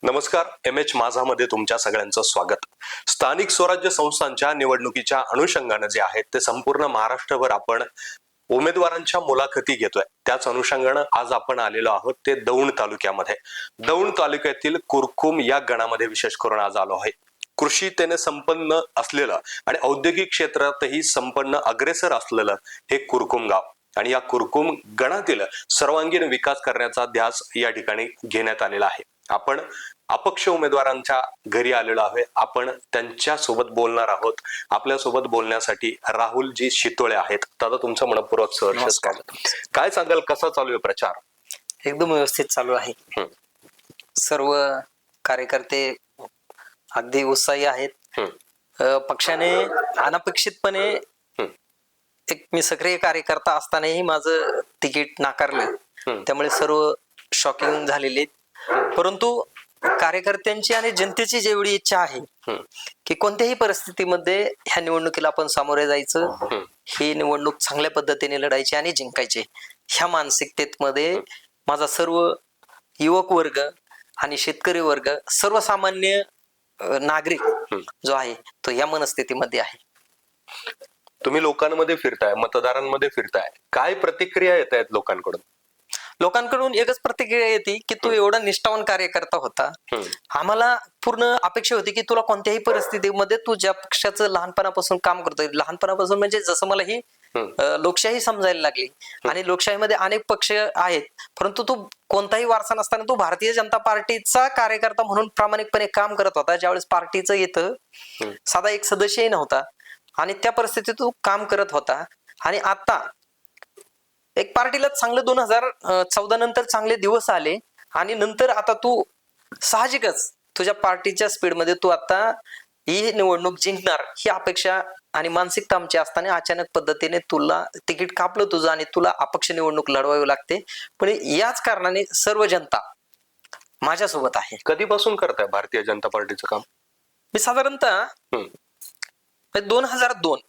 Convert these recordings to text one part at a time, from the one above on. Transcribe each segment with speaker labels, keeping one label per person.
Speaker 1: नमस्कार. एम.एच. माझामध्ये तुमच्या सगळ्यांचं स्वागत. स्थानिक स्वराज्य संस्थांच्या निवडणुकीच्या अनुषंगाने जे आहेत ते संपूर्ण महाराष्ट्रभर आपण उमेदवारांच्या मुलाखती घेतोय. त्याच अनुषंगाने आज आपण आलेलो आहोत ते दौंड तालुक्यामध्ये. दौंड तालुक्यातील कुरकुम या गणामध्ये विशेष करून आज आलो आहे. कृषीतेने संपन्न असलेलं आणि औद्योगिक क्षेत्रातही संपन्न अग्रेसर असलेलं हे कुरकुम गाव आणि या कुरकुम गणातील सर्वांगीण विकास करण्याचा ध्यास या ठिकाणी घेण्यात आलेला आहे. आपण अपक्ष उमेदवारांच्या घरी आलेलो आहे. आपण त्यांच्या सोबत बोलणार आहोत. आपल्या सोबत बोलण्यासाठी राहुलजी शितोळे आहेत. दादा, तुमचं मनपूर्वक सहर्ष स्वागत. काय सांगाल, कसा चालू आहे प्रचार?
Speaker 2: एकदम व्यवस्थित चालू आहे. सर्व कार्यकर्ते अगदी उत्साही आहेत. पक्षाने अनपेक्षितपणे मी सक्रिय कार्यकर्ता असतानाही माझं तिकीट नाकारलं, त्यामुळे सर्व शॉकिंग झालेले. परंतु कार्यकर्त्यांची आणि जनतेची जेवढी इच्छा आहे की कोणत्याही परिस्थितीमध्ये ह्या निवडणुकीला आपण सामोरे जायचं, ही निवडणूक चांगल्या पद्धतीने लढायची आणि जिंकायची, ह्या मानसिकतेमध्ये माझा सर्व युवक वर्ग आणि शेतकरी वर्ग, सर्वसामान्य नागरिक जो आहे तो या मनस्थितीमध्ये आहे.
Speaker 1: तुम्ही लोकांमध्ये फिरताय, मतदारांमध्ये फिरताय, काय प्रतिक्रिया येत आहेत लोकांकडून?
Speaker 2: लोकांकडून एकच प्रतिक्रिया येते की तू एवढा निष्ठावान कार्यकर्ता होता. आम्हाला पूर्ण अपेक्षा होती की तुला कोणत्याही परिस्थितीमध्ये तू ज्या पक्षाचं लहानपणापासून काम करतोय, लहानपणापासून म्हणजे जसं मला ही लोकशाही समजायला लागली आणि लोकशाहीमध्ये अनेक पक्ष आहेत, परंतु तू कोणताही वारसा नसताना तू भारतीय जनता पार्टीचा कार्यकर्ता म्हणून प्रामाणिकपणे काम करत होता. ज्यावेळेस पार्टीचं इथं साधा एक सदस्यही नव्हता आणि त्या परिस्थितीत तू काम करत होता. आणि आता एक पार्टीला चांगलं 2014 नंतर चांगले दिवस आले आणि नंतर आता तू साहजिकच तुझ्या पार्टीच्या स्पीडमध्ये तू आता ही निवडणूक जिंकणार ही अपेक्षा आणि मानसिकता आमची असताना अचानक पद्धतीने तुला तिकीट कापलं तुझं आणि तुला अपक्ष निवडणूक लढवावी लागते. पण याच कारणाने सर्व जनता माझ्यासोबत आहे.
Speaker 1: कधीपासून करताय भारतीय जनता पार्टीचं काम?
Speaker 2: मी साधारणतः 2002,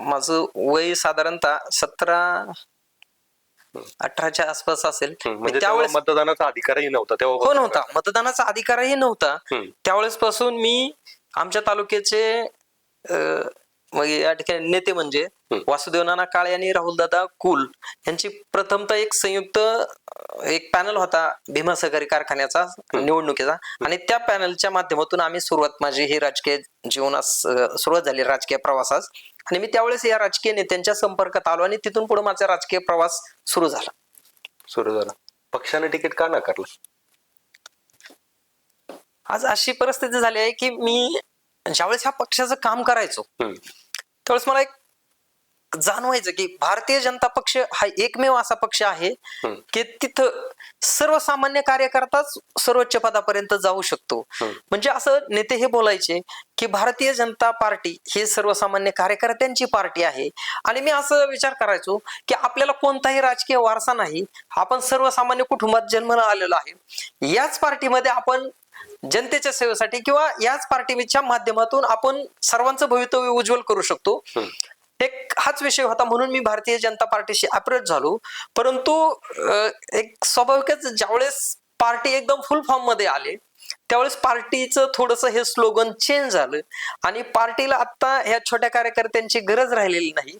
Speaker 2: माझं वय साधारणतः 17-18च्या आसपास असेल.
Speaker 1: म्हणजे त्यावेळेस मतदानाचा अधिकारही नव्हता तेव्हा?
Speaker 2: हो, नव्हता. मतदानाचा अधिकारही नव्हता. त्यावेळेस पासून मी आमच्या तालुक्याचे या ठिकाणी नेते म्हणजे वासुदेव नाना काळे आणि राहुलदादा कुल यांची प्रथमतः एक संयुक्त एक पॅनल होता भीमा सहकारी कारखान्याचा निवडणुकीचा, आणि त्या पॅनलच्या माध्यमातून आम्ही माझी ही राजकीय जीवनास सुरुवात झाली, राजकीय प्रवासास. आणि मी त्यावेळेस या राजकीय नेत्यांच्या संपर्कात आलो आणि तिथून पुढे माझा राजकीय प्रवास सुरू झाला.
Speaker 1: पक्षाने तिकीट का नाकारलं?
Speaker 2: आज अशी परिस्थिती झाली आहे की मी ज्यावेळेस ह्या पक्षाचं काम करायचो त्यावेळेस मला एक जाणवायचं की भारतीय जनता पक्ष हा एकमेव असा पक्ष आहे की तिथं सर्वसामान्य कार्यकर्ताच सर्वोच्च पदापर्यंत जाऊ शकतो. म्हणजे असं नेते हे बोलायचे की भारतीय जनता पार्टी ही सर्वसामान्य कार्यकर्त्यांची पार्टी आहे. आणि मी असं विचार करायचो की आपल्याला कोणताही राजकीय वारसा नाही, आपण सर्वसामान्य कुटुंबात जन्माला आलेलो आहे. याच पार्टीमध्ये आपण जनतेच्या सेवेसाठी किंवा याच पार्टीच्या माध्यमातून आपण सर्वांचं भवितव्य उज्ज्वल करू शकतो. एक हाच विषय होता, म्हणून मी भारतीय जनता पार्टीशी अप्रोच झालो. परंतु एक स्वाभाविकच ज्यावेळेस पार्टी एकदम फुल फॉर्म मध्ये आले त्यावेळेस पार्टीचं थोडंसं हे स्लोगन चेंज झालं आणि पार्टीला आता ह्या छोट्या कार्यकर्त्यांची गरज राहिलेली नाही.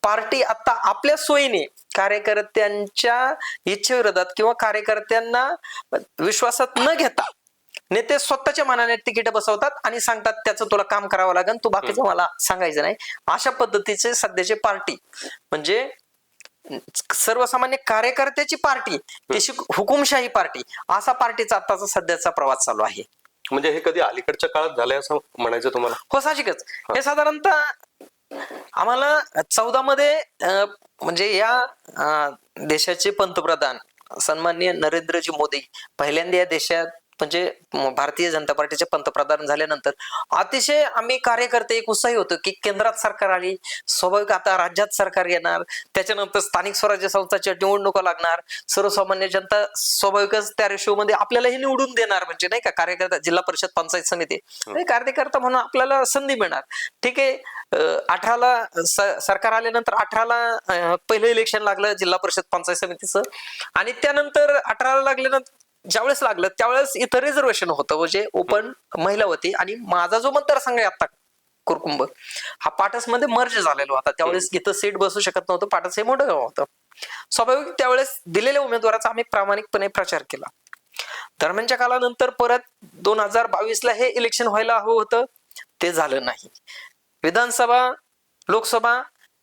Speaker 2: पार्टी आता आपल्या सोयीने कार्यकर्त्यांच्या इच्छेविरोधात किंवा कार्यकर्त्यांना विश्वासात न घेता नेते स्वतःच्या मनाने तिकीट बसवतात आणि सांगतात त्याचं तुला काम करावं लागेल, तू बाकीचं मला सांगायचं नाही. अशा पद्धतीचे सध्याचे पार्टी म्हणजे सर्वसामान्य कार्यकर्त्याची पार्टी, तशी हुकुमशाही पार्टी, असा पार्टीचा आताचा सध्याचा प्रवास चालू आहे.
Speaker 1: म्हणजे हे कधी अलीकडच्या काळात झालंय असं म्हणायचं तुम्हाला?
Speaker 2: हो, साहजिकच. हे साधारणतः आम्हाला 14 मध्ये म्हणजे या देशाचे पंतप्रधान सन्माननीय नरेंद्रजी मोदी पहिल्यांदा या देशात म्हणजे भारतीय जनता पार्टीचे पंतप्रधान झाल्यानंतर अतिशय आम्ही कार्यकर्ते एक उत्साही होतो की केंद्रात सरकार आली, स्वाभाविक आता राज्यात सरकार येणार, त्याच्यानंतर स्थानिक स्वराज्य संस्थांच्या निवडणुका लागणार, सर्वसामान्य जनता स्वाभाविकच त्या रेशोमध्ये आपल्याला हे निवडून देणार, म्हणजे नाही का कार्यकर्ता जिल्हा परिषद पंचायत समिती कार्यकर्ता म्हणून आपल्याला संधी मिळणार. ठीक आहे. 18ला सरकार आल्यानंतर 18ला पहिलं इलेक्शन लागलं जिल्हा परिषद पंचायत समितीचं आणि त्यानंतर 18ला लागल्यानंतर ज्यावेळेस लागलं त्यावेळेस इथं रिझर्वेशन होतं, म्हणजे ओपन महिला होती. आणि माझा जो मतदारसंघ आहे आता कुरकुंभ, हा पाटसमध्ये मर्ज झालेला होता. त्यावेळेस इथं सीट बसू शकत नव्हतं. पाटस हे मोठं गाव होतं. स्वाभाविक त्यावेळेस दिलेल्या उमेदवाराचा आम्ही प्रामाणिकपणे प्रचार केला. दरम्यानच्या कालानंतर परत 2022ला हे इलेक्शन व्हायला हवं होतं, ते झालं नाही. विधानसभा, लोकसभा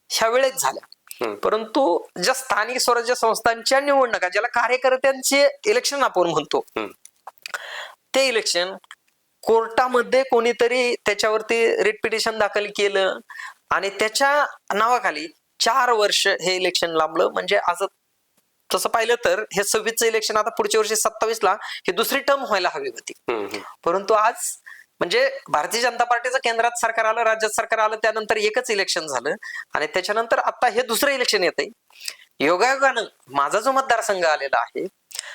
Speaker 2: ह्या वेळेस झाल्या, परंतु ज्या स्थानिक स्वराज्य संस्थांच्या निवडणुका, ज्याला कार्यकर्त्यांचे इलेक्शन आपण म्हणतो, ते इलेक्शन कोर्टामध्ये कोणीतरी त्याच्यावरती रिट पिटिशन दाखल केलं आणि त्याच्या नावाखाली 4 वर्ष हे इलेक्शन लांबलं. म्हणजे आज तसं पाहिलं तर हे 26चं इलेक्शन आता पुढच्या वर्षी 27ला ही दुसरी टर्म व्हायला हवी होती. परंतु आज म्हणजे भारतीय जनता पार्टीचं केंद्रात सरकार आलं, राज्यात सरकार आलं, त्यानंतर एकच इलेक्शन झालं आणि त्याच्यानंतर आता हे दुसरं इलेक्शन येतंय. योगायोगानं माझा जो मतदारसंघ आलेला आहे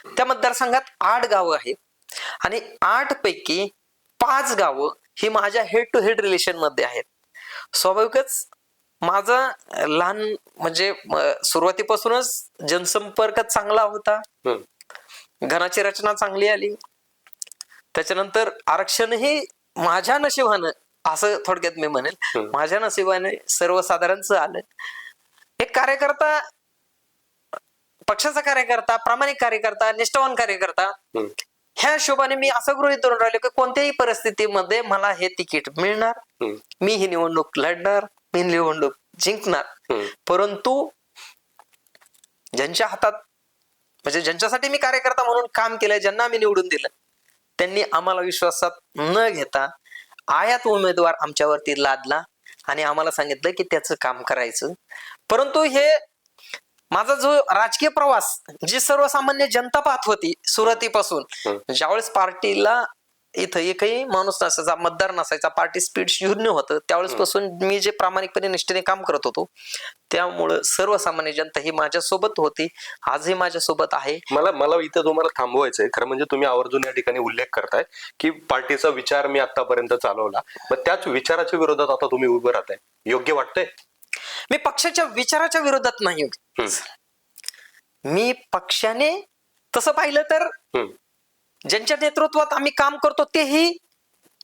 Speaker 2: त्या मतदारसंघात 8 गावं आहेत आणि 8 पैकी 5 गावं ही माझ्या हेड टू हेड रिलेशन मध्ये आहेत. स्वाभाविकच माझा लहान म्हणजे सुरुवातीपासूनच जनसंपर्क चांगला होता, घनाची रचना चांगली आली. त्याच्यानंतर आरक्षणही माझ्या नशिबानं, असं थोडक्यात मी म्हणेल, माझ्या नशिबाने सर्वसाधारणच आलं. एक कार्यकर्ता, पक्षाचा कार्यकर्ता, प्रामाणिक कार्यकर्ता, निष्ठावान कार्यकर्ता, ह्या हिशोबाने मी असं गृहीत धरून राहिलो की कोणत्याही परिस्थितीमध्ये मला हे तिकीट मिळणार, मी ही निवडणूक लढणार, मी निवडणूक जिंकणार. परंतु ज्यांच्या हातात, म्हणजे ज्यांच्यासाठी मी कार्यकर्ता म्हणून काम केलंय, ज्यांना आम्ही निवडून दिलं, त्यांनी आम्हाला विश्वासात न घेता आयात उमेदवार आमच्यावरती लादला आणि आम्हाला सांगितलं की त्याचं काम करायचं. परंतु हे माझा जो राजकीय प्रवास, जी सर्वसामान्य जनता पाहत होती सुरुवातीपासून, ज्यावेळेस पार्टीला इथं एकही माणूस नसायचा, मतदार नसायचा, पार्टी स्पीड शून्य होतं, त्यावेळेस पासून मी जे प्रामाणिकपणे निष्ठेने काम करत होतो, त्यामुळं सर्वसामान्य जनता ही माझ्यासोबत होती, आजही माझ्यासोबत आहे.
Speaker 1: मला इथं तुम्हाला थांबवायचंय. खरं म्हणजे तुम्ही आवर्जून या ठिकाणी उल्लेख करताय की पार्टीचा विचार मी आतापर्यंत चालवला, मग त्याच विचाराच्या विरोधात आता तुम्ही उभं राहताय, योग्य वाटतंय?
Speaker 2: मी पक्षाच्या विचाराच्या विरोधात नाही. मी पक्षाने तसं पाहिलं तर ज्यांच्या नेतृत्वात आम्ही काम करतो तेही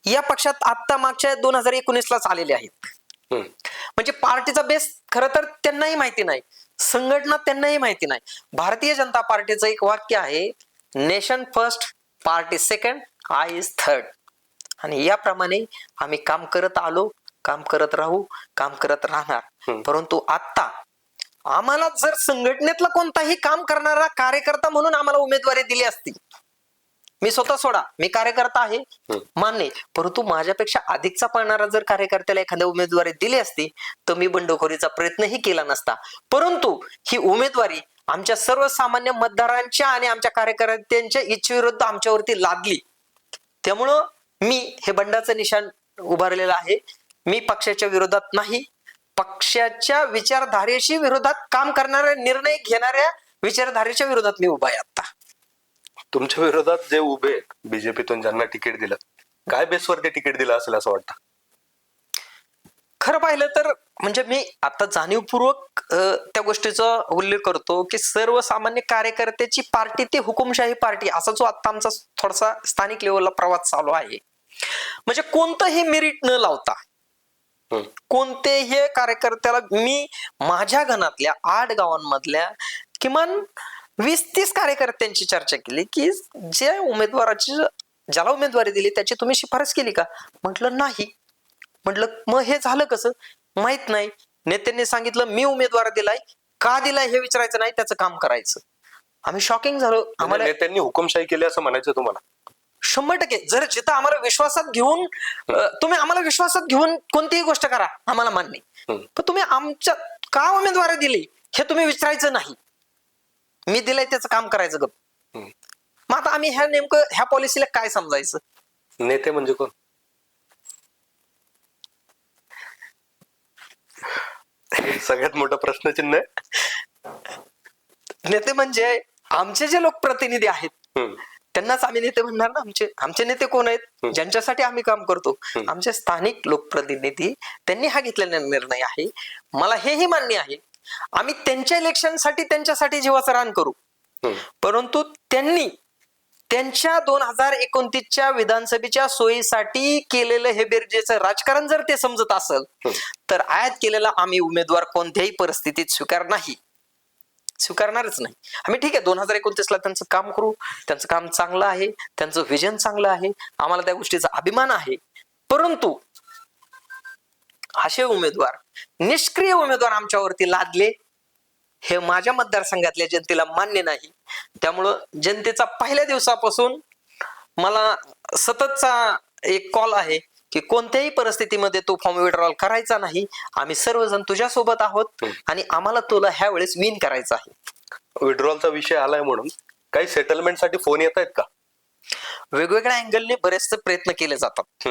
Speaker 2: या पक्षात आता मागच्या 2019लाच आलेले आहेत. म्हणजे पार्टीचा बेस खरं तर त्यांनाही माहिती नाही, संघटना त्यांनाही माहिती नाही. भारतीय जनता पार्टीचं एक वाक्य आहे, nation first, party second, I is third. आणि याप्रमाणे आम्ही काम करत आलो, काम करत राहू, काम करत राहणार. परंतु आता आम्हाला जर संघटनेतला कोणताही काम करणारा कार्यकर्ता म्हणून आम्हाला उमेदवारी दिली असती, मी स्वतः सोडा, मी कार्यकर्ता आहे मान्य, परंतु माझ्यापेक्षा अधिकचा पळणारा जर कार्यकर्त्याला एखाद्या उमेदवारी दिली असती तर मी बंडखोरीचा प्रयत्नही केला नसता. परंतु ही उमेदवारी आमच्या सर्वसामान्य मतदारांच्या आणि आमच्या कार्यकर्त्यांच्या इच्छेविरुद्ध आमच्यावरती लादली. त्यामुळं मी हे बंडाचं निशाण उभारलेलं आहे. मी पक्षाच्या विरोधात नाही, पक्षाच्या विचारधारेशी विरोधात काम करणाऱ्या, निर्णय घेणाऱ्या विचारधारेच्या विरोधात मी उभा आहे. आता
Speaker 1: तुमच्या विरोधात जे उभे आहेत, बीजेपीतून ज्यांना तिकीट दिलं, काय बेसवर ते तिकीट दिलं असेल असं वाटतं?
Speaker 2: खरं पाहिलं तर म्हणजे मी आता जाणीवपूर्वक त्या गोष्टीचा उल्लेख करतो की सर्वसामान्य कार्यकर्त्याची पार्टी ती हुकुमशाही पार्टी, असा जो आता आमचा थोडासा स्थानिक लेवलला प्रवास चालू आहे. म्हणजे कोणतंही मेरिट न लावता कोणतेही कार्यकर्त्याला मी माझ्या घनातल्या 8 गावांमधल्या किमान 20-30 कार्यकर्त्यांची चर्चा केली की ज्या उमेदवाराची, ज्याला उमेदवारी दिली त्याची तुम्ही शिफारस केली का? म्हटलं नाही. म्हटलं मग हे झालं कसं? माहित नाही. नेत्यांनी सांगितलं मी उमेदवार दिलाय, का दिलाय हे विचारायचं नाही, त्याचं काम करायचं. आम्ही शॉकिंग झालो. आम्हाला
Speaker 1: नेत्यांनी हुकुमशाही केली असं म्हणायचं तुम्हाला?
Speaker 2: 100%. जर जिथं आम्हाला विश्वासात घेऊन, तुम्ही आम्हाला विश्वासात घेऊन कोणतीही गोष्ट करा, आम्हाला मान्य, पण तुम्ही आमच्या का उमेदवारी दिली हे तुम्ही विचारायचं नाही. मी दिलंय त्याचं काम करायचं गप. मग आता आम्ही ह्या नेमकं ह्या पॉलिसीला काय समजायचं?
Speaker 1: नेते म्हणजे कोण? सगळ्यात मोठं प्रश्नचिन्ह आहे.
Speaker 2: नेते म्हणजे आमचे जे लोकप्रतिनिधी आहेत त्यांनाच आम्ही नेते म्हणणार ना. आमचे नेते कोण आहेत? ज्यांच्यासाठी आम्ही काम करतो, आमचे स्थानिक लोकप्रतिनिधी. त्यांनी हा घेतलेला निर्णय आहे. मला हेही मान्य आहे, आम्ही त्यांच्या इलेक्शनसाठी त्यांच्यासाठी जीवाचं रान करू, परंतु त्यांनी त्यांच्या 2029च्या विधानसभेच्या सोयीसाठी केलेलं हे बेरजेचं राजकारण जर ते समजत असेल तर आयात केलेला आम्ही उमेदवार कोणत्याही परिस्थितीत स्वीकारणारच नाही. आम्ही ठीक आहे 2029ला त्यांचं काम करू, त्यांचं काम चांगलं आहे, त्यांचं व्हिजन चांगलं आहे, आम्हाला त्या गोष्टीचा अभिमान आहे. परंतु असे उमेदवार, निष्क्रिय उमेदवार आमच्यावरती लादले हे माझ्या मतदारसंघातल्या जनतेला मान्य नाही. त्यामुळं जनतेचा पहिल्या दिवसापासून मला सततचा एक कॉल आहे की कोणत्याही परिस्थितीमध्ये तो फॉर्म विड्रॉल करायचा नाही. आम्ही सर्वजण तुझ्या सोबत आहोत आणि आम्हाला तुला ह्या वेळेस विन करायचं आहे.
Speaker 1: विड्रॉलचा विषय आलाय म्हणून काही सेटलमेंटसाठी फोन येत आहेत का?
Speaker 2: वेगवेगळ्या अँगलने बरेचसे प्रयत्न केले जातात.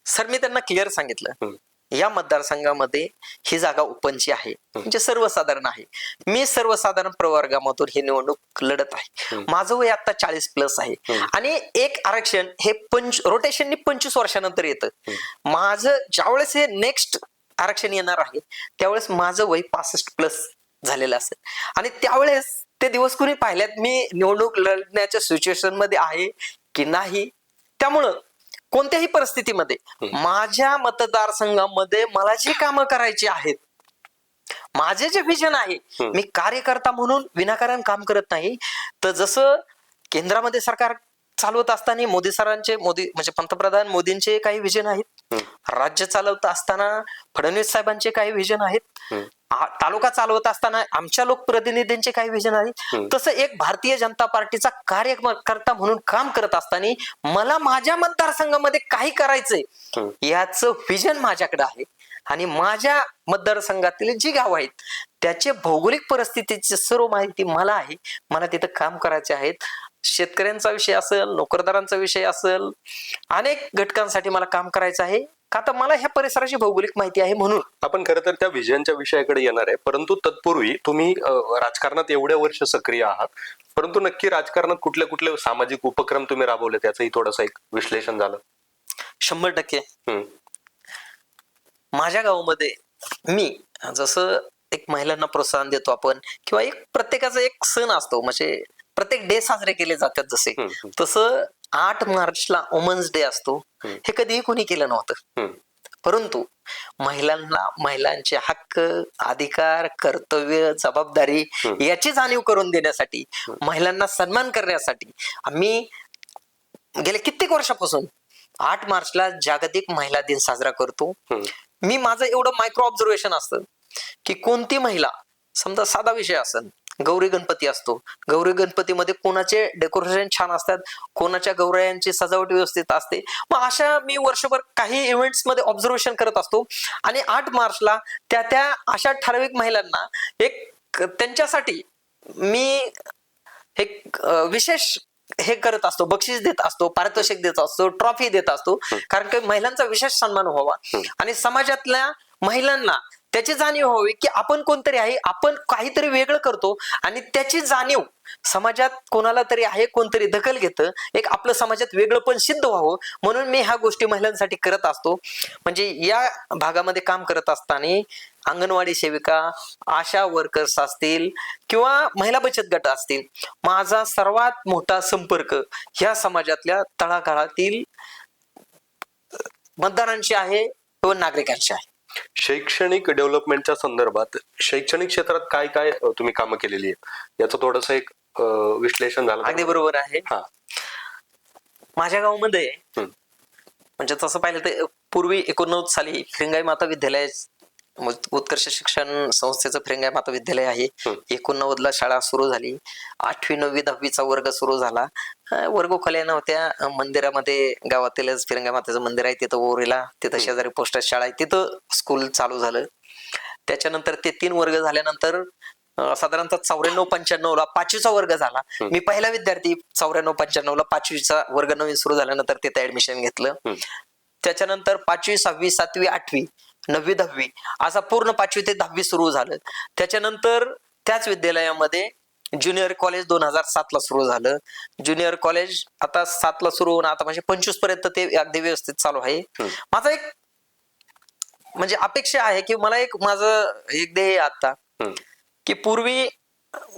Speaker 2: सर मी त्यांना क्लिअर सांगितलं या मतदारसंघामध्ये ही जागा ओपनची आहे, म्हणजे सर्वसाधारण आहे. मी सर्वसाधारण प्रवर्गामधून ही निवडणूक लढत आहे. माझं वय आता 40+ आहे आणि एक आरक्षण हे रोटेशननी 25 वर्षानंतर येतं. माझं ज्यावेळेस हे नेक्स्ट आरक्षण येणार आहे त्यावेळेस माझं वय 65+ झालेलं असेल आणि त्यावेळेस ते दिवस कुणी पाहिल्यात मी निवडणूक लढण्याच्या सिच्युएशन मध्ये आहे की नाही. त्यामुळं कोणत्याही परिस्थितीमध्ये माझ्या मतदारसंघामध्ये मला जी कामं करायची आहेत, माझे जे विजन आहे, मी कार्यकर्ता म्हणून विनाकारण काम करत नाही. तर जसं केंद्रामध्ये सरकार चालवत असताना मोदी म्हणजे पंतप्रधान मोदींचे काही विजन आहेत, राज्य चालवत असताना फडणवीस साहेबांचे काही विजन आहेत, तालुका चालवत असताना आमच्या लोकप्रतिनिधींचे काही विजन आहेत, तसं एक भारतीय जनता पार्टीचा कार्यकर्ता म्हणून काम करत असताना मला माझ्या मतदारसंघामध्ये काही करायचंय याचं विजन माझ्याकडे आहे. आणि माझ्या मतदारसंघातील जी गाव आहेत त्याचे भौगोलिक परिस्थितीची सर्व माहिती मला आहे. मला तिथं काम करायचे आहेत. शेतकऱ्यांचा विषय असेल, नोकरदारांचा विषय असेल, अनेक घटकांसाठी मला काम करायचं आहे. का तर मला ह्या परिसराची भौगोलिक माहिती आहे म्हणून.
Speaker 1: आपण खरं तर त्या विजनच्या विषयाकडे येणार आहे, परंतु तत्पूर्वी तुम्ही राजकारणात एवढे वर्ष सक्रिय आहात, परंतु नक्की राजकारणात कुठले कुठले सामाजिक उपक्रम तुम्ही राबवले त्याचंही थोडंसं एक विश्लेषण झालं.
Speaker 2: 100% माझ्या गावामध्ये मी जसं एक महिलांना प्रोत्साहन देतो आपण, किंवा एक प्रत्येकाचा एक सण असतो, म्हणजे प्रत्येक डे साजरे केले जातात जसे, तसं 8 मार्चला वुमन्स डे असतो. हे कधीही कोणी केलं नव्हतं. परंतु महिलांचे हक्क, अधिकार, कर्तव्य, जबाबदारी याची जाणीव करून देण्यासाठी, महिलांना सन्मान करण्यासाठी आम्ही गेल्या कित्येक वर्षापासून 8 मार्चला जागतिक महिला दिन साजरा करतो. मी माझं एवढं मायक्रो ऑब्झर्वेशन असतं की कोणती महिला, समजा साधा विषय असेल, गौरी गणपती असतो, गौरी गणपतीमध्ये कोणाचे डेकोरेशन छान असतात, कोणाच्या गौरायांची सजावट व्यवस्थित असते. मग अशा मी वर्षभर काही इव्हेंट्स मध्ये ऑब्झर्वेशन करत असतो आणि 8 मार्चला त्या अशा ठराविक महिलांना एक त्यांच्यासाठी मी एक विशेष हे करत असतो, बक्षीस देत असतो, पारितोषिक देत असतो, ट्रॉफी देत असतो, कारण की महिलांचा विशेष सन्मान व्हावा आणि समाजातल्या महिलांना त्याची जाणीव व्हावी की आपण कोणतरी आहे, आपण काहीतरी वेगळं करतो आणि त्याची जाणीव समाजात कोणाला तरी आहे, कोणतरी दखल घेतं, एक आपलं समाजात वेगळं पण सिद्ध व्हावं म्हणून मी ह्या गोष्टी महिलांसाठी करत असतो. म्हणजे या भागामध्ये काम करत असताना अंगणवाडी सेविका, आशा वर्कर्स असतील किंवा महिला बचत गट असतील, माझा सर्वात मोठा संपर्क ह्या समाजातल्या तळागाळातील मतदारांशी आहे व नागरिकांशी आहे.
Speaker 1: शैक्षणिक डेव्हलपमेंटच्या संदर्भात शैक्षणिक क्षेत्रात काय काय तुम्ही कामं केलेली आहेत याचं थोडंसं एक विश्लेषण झालं.
Speaker 2: अगदी बरोबर आहे. माझ्या गावामध्ये म्हणजे तसं पाहिलं तर पूर्वी 89 साली फिरंगाई माता विद्यालय, उत्कर्ष शिक्षण संस्थेचं फिरंगाई माता विद्यालय आहे. 89 ला शाळा सुरू झाली. 8वी 9वी 10वीचा वर्ग सुरू झाला. वर्ग खोल्या नव्हत्या. मंदिरामध्ये गावातीलच फिरंगाई मातेचं मंदिर आहे, तिथं ओरीला, तिथं शेजारी पोस्टात शाळा आहे, तिथं स्कूल चालू झालं. त्याच्यानंतर ते 3 वर्ग झाल्यानंतर साधारणतः 94-95 ला 5वीचा वर्ग झाला. मी पहिला विद्यार्थी 94-95 ला 5वीचा वर्ग नवीन सुरू झाल्यानंतर तिथे ऍडमिशन घेतलं. त्याच्यानंतर 5वी 6वी 7वी 8वी 9वी 10वी असा पूर्ण 5वी ते 10वी सुरू झालं. त्याच्यानंतर त्याच विद्यालयामध्ये ज्युनियर कॉलेज 2007 ला सुरू झालं. ज्युनियर कॉलेज आता 7 ला सुरू होऊन आता म्हणजे 25 पर्यंत ते अगदी व्यवस्थित चालू आहे. माझा एक म्हणजे अपेक्षा आहे की मला एक माझं एक ध्येय आता की पूर्वी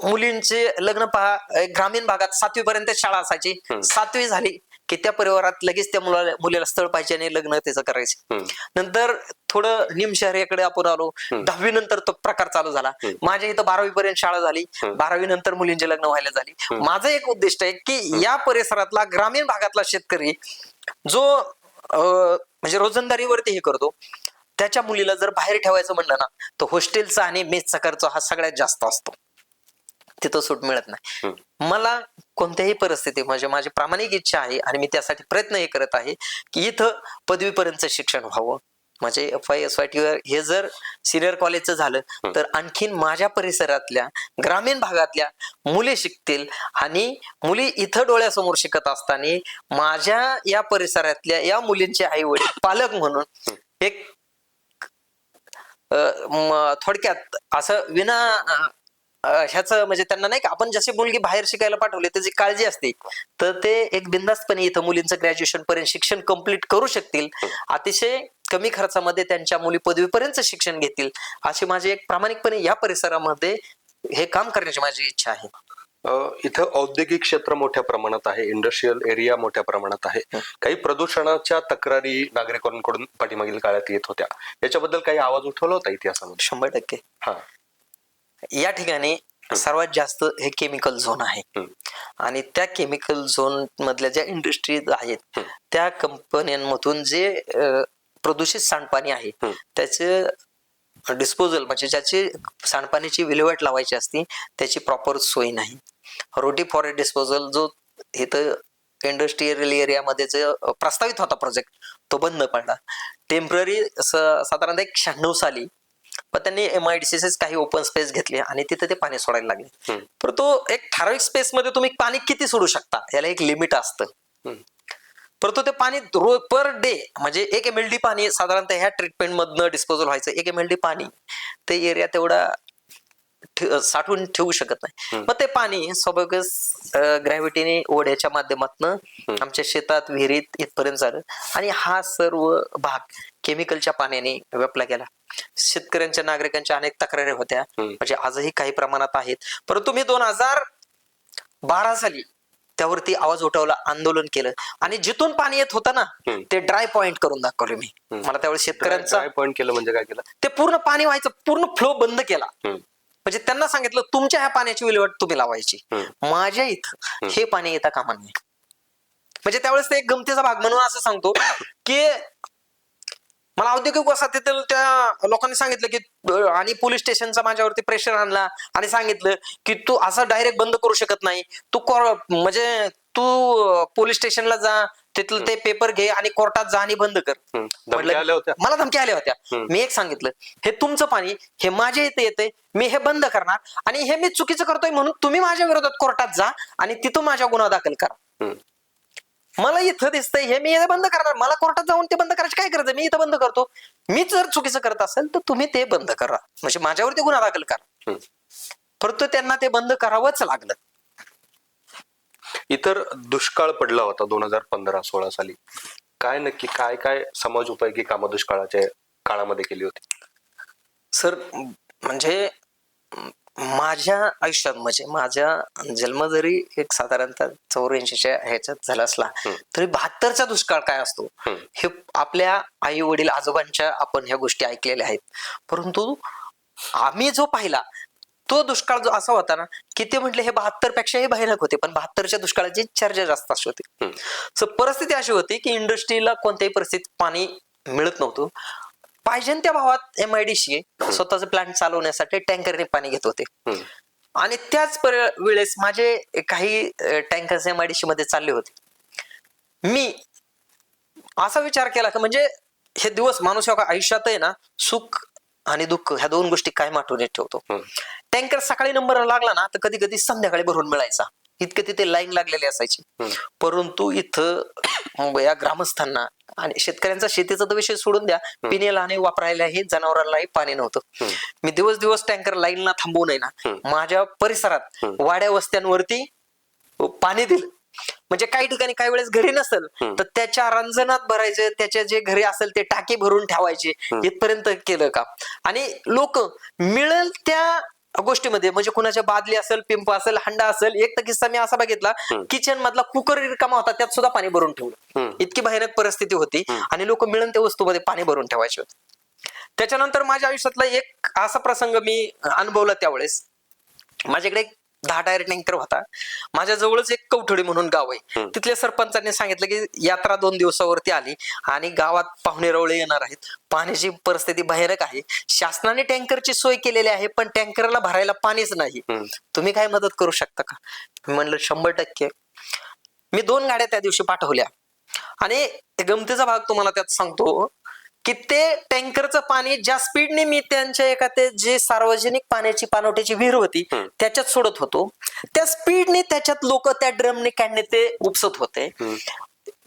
Speaker 2: मुलींचे लग्न पहा, ग्रामीण भागात 7वी पर्यंत शाळा असायची. 7वी झाली की त्या परिवारात लगेच त्या मुलीला स्थळ पाहिजे आणि लग्न त्याचं करायचं. नंतर थोडं निमशहराकडे आपण आलो. 10वी नंतर तो प्रकार चालू झाला. माझ्या इथं 12वी पर्यंत शाळा झाली. 12वी नंतर मुलींचे लग्न व्हायला झाली. माझं एक उद्दिष्ट आहे की या परिसरातला ग्रामीण भागातला शेतकरी जो म्हणजे रोजंदारीवरती हे करतो, त्याच्या मुलीला जर बाहेर ठेवायचं म्हणलं ना, तर हॉस्टेलचा आणि मेसचा खर्च हा सगळ्यात जास्त असतो. तिथं सूट मिळत नाही. मला कोणत्याही परिस्थिती म्हणजे माझी प्रामाणिक इच्छा आहे आणि मी त्यासाठी प्रयत्न करत आहे की इथं पदवीपर्यंत शिक्षण व्हावं. म्हणजे FY SYT हे जर सिनियर कॉलेजचं झालं तर आणखीन माझ्या परिसरातल्या ग्रामीण भागातल्या मुली शिकतील आणि मुली इथं डोळ्यासमोर शिकत असताना माझ्या या परिसरातल्या या मुलींचे आई वडील पालक म्हणून एक थोडक्यात असं विना ह्याच म्हणजे त्यांना नाही का, आपण जशी मुलगी बाहेर शिकायला पाठवली त्याची काळजी असते, तर ते एक बिनधास्तपणे इथं मुलींचं ग्रॅज्युएशन पर्यंत शिक्षण कंप्लीट करू शकतील. अतिशय कमी खर्चामध्ये त्यांच्या मुली पदवीपर्यंत शिक्षण घेतील अशी माझी एक प्रामाणिकपणे या परिसरामध्ये हे काम करण्याची माझी इच्छा आहे.
Speaker 1: इथं औद्योगिक क्षेत्र मोठ्या प्रमाणात आहे, इंडस्ट्रीयल एरिया मोठ्या प्रमाणात आहे. काही प्रदूषणाच्या तक्रारी नागरिकांकडून पाठीमागील काळात येत होत्या. याच्याबद्दल काही आवाज उठवला होता इतिहासामध्ये?
Speaker 2: 100%.
Speaker 1: हा,
Speaker 2: या ठिकाणी सर्वात जास्त हे केमिकल झोन आहे आणि त्या केमिकल झोन मधल्या ज्या इंडस्ट्रीज आहेत त्या कंपन्यांमधून जे प्रदूषित सांडपाणी आहे त्याचे डिस्पोजल म्हणजे ज्याची सांडपाण्याची विल्हेवाट लावायची असती त्याची प्रॉपर सोय नाही. रोटी फॉरेस्ट डिस्पोजल जो इथं इंडस्ट्रियल एरियामध्ये जो प्रस्तावित होता प्रोजेक्ट तो बंद पडला. टेम्पररी साधारणतः 96 साली पण त्यांनी MIDC's काही ओपन स्पेस घेतले आणि तिथे ते पाणी सोडायला लागले. तर तो एक ठराविक स्पेस मध्ये तुम्ही पाणी किती सोडू शकता याला एक लिमिट असतं. परंतु ते पाणी पर डे म्हणजे 1 MLD पाणी साधारणतः ह्या ट्रीटमेंट मधनं डिस्पोजल व्हायचं. 1 MLD पाणी ते एरिया तेवढा साठवून ठेवू शकत नाही. मग ते पाणी स्वाभाविकच ग्रॅव्हिटीने ओढ्याच्या माध्यमातून आमच्या शेतात विहिरीत इथपर्यंत झालं आणि हा सर्व भाग केमिकलच्या पाण्याने व्यापला गेला. शेतकऱ्यांच्या नागरिकांच्या अनेक तक्रारी होत्या म्हणजे आजही काही प्रमाणात आहेत. परंतु मी 2012 साली त्यावरती आवाज उठवला, आंदोलन केलं आणि जिथून पाणी येत होतं ना ते ड्राय पॉइंट करून दाखवले मी. मला त्यावेळेस शेतकऱ्यांचा
Speaker 1: ड्राय पॉइंट केलं म्हणजे काय केलं?
Speaker 2: ते पूर्ण पाणी व्हायचं, पूर्ण फ्लो बंद केला. म्हणजे त्यांना सांगितलं तुमच्या ह्या पाण्याची विल्हेवाट तुम्ही लावायची, माझ्या इथं हे पाणी येता कामा नये. म्हणजे त्यावेळेस ते एक गमतीचा भाग म्हणून असं सांगतो की मला औद्योगिक वसाहतीतील त्या लोकांनी सांगितलं की आणि पोलीस स्टेशनचा माझ्यावरती प्रेशर आणला आणि सांगितलं की तू असं डायरेक्ट बंद करू शकत नाही, तू म्हणजे तू पोलीस स्टेशनला जा, तिथलं ते पेपर घे आणि कोर्टात जा आणि बंद कर. मला धमक्या आल्या होत्या. मी एक सांगितलं हे तुमचं पाणी हे माझ्या इथे येते, मी हे बंद करणार आणि हे मी चुकीचं करतोय म्हणून तुम्ही माझ्या विरोधात कोर्टात जा आणि तिथून माझ्या गुन्हा दाखल करा. मला इथं दिसतंय हे मी हे बंद करणार, मला कोर्टात जाऊन ते बंद करायची काय गरज आहे, मी इथं बंद करतो. मी जर चुकीचं करत असेल तर तुम्ही ते बंद करा म्हणजे माझ्यावरती गुन्हा दाखल करा. परंतु त्यांना ते बंद करावंच लागलं.
Speaker 1: इतर दुष्काळ पडला होता 2015-16 साली. काय नक्की काय काय समाज उपयोगी कामं दुष्काळाच्या काळामध्ये केली होती?
Speaker 2: सर म्हणजे माझ्या आयुष्यात म्हणजे माझ्या जन्म जरी एक साधारणतः 84च्या ह्याच्यात झाला असला तरी 72चा दुष्काळ काय असतो हे आपल्या आई वडील आजोबांच्या आपण ह्या गोष्टी ऐकलेल्या आहेत. परंतु आम्ही जो पाहिला तो दुष्काळ जो असा होता ना की ते म्हटले हे 72 पेक्षाही भयानक होते, पण 72च्या दुष्काळाची चर्चा जास्त अशी होती. सो परिस्थिती अशी होती की इंडस्ट्रीला कोणत्याही परिस्थितीत पाणी मिळत नव्हतं. पाहिजे त्या भावात MIDC स्वतःच प्लांट चालवण्यासाठी टँकरने पाणी घेत होते आणि त्याच वेळेस माझे काही टँकर्स MIDC मध्ये चालले होते. मी असा विचार केला की म्हणजे हे दिवस माणूस आयुष्यात आहे ना सुख आणि दुःख ह्या दोन गोष्टी काय माठवून ठेवतो. टँकर सकाळी नंबर लागला ना तर कधी कधी संध्याकाळी भरून मिळायचा, इतके तिथे लाईन लागलेली असायची. परंतु इथं या ग्रामस्थांना आणि शेतकऱ्यांचा शेतीचा तर विषय सोडून द्या, पिण्याला आणि वापरायलाही जनावरांनाही पाणी नव्हतं. मी दिवस टँकर लाईनला थांबवू नये ना माझ्या परिसरात वाड्या वस्त्यांवरती पाणी दिलं. म्हणजे काही ठिकाणी काही वेळेस घरी नसेल तर त्याच्या रंजनात भरायचे, त्याच्या जे घरी असेल ते टाकी भरून ठेवायचे, इथपर्यंत केलं का. आणि लोक मिळेल त्या गोष्टीमध्ये, म्हणजे कुणाच्या बादली असेल, पिंप असेल, हंडा असेल. एक तर किस्सा मी असा बघितला, किचन मधला कुकर रिकामा होता, त्यात सुद्धा पाणी भरून ठेवलं. इतकी भयानक परिस्थिती होती आणि लोक मिळून त्या वस्तूमध्ये पाणी भरून ठेवायचे होते. त्याच्यानंतर माझ्या आयुष्यातला एक असा प्रसंग मी अनुभवला त्यावेळेस. माझ्याकडे 10 टायर टँकर होता. माझ्या जवळच एक कवठडी म्हणून गाव आहे. तिथल्या सरपंचांनी सांगितलं की यात्रा 2 दिवसावरती आली आणि गावात पाहुणे रवळे येणार आहेत. पाण्याची परिस्थिती भयानक आहे. शासनाने टँकरची सोय केलेली आहे, पण टँकरला भरायला पाणीच नाही. तुम्ही काय मदत करू शकता का? मी म्हणलं 100%. मी 2 गाड्या त्या दिवशी पाठवल्या आणि गमतीचा भाग तुम्हाला त्यात सांगतो की ते टँकरचं पाणी ज्या स्पीडने मी त्यांच्या एका ते जे सार्वजनिक पाण्याची पाणवठ्याची विहीर होती त्याच्यात सोडत होतो, त्या स्पीडने त्याच्यात लोक त्या ड्रमने कॅनने ते उपसत होते.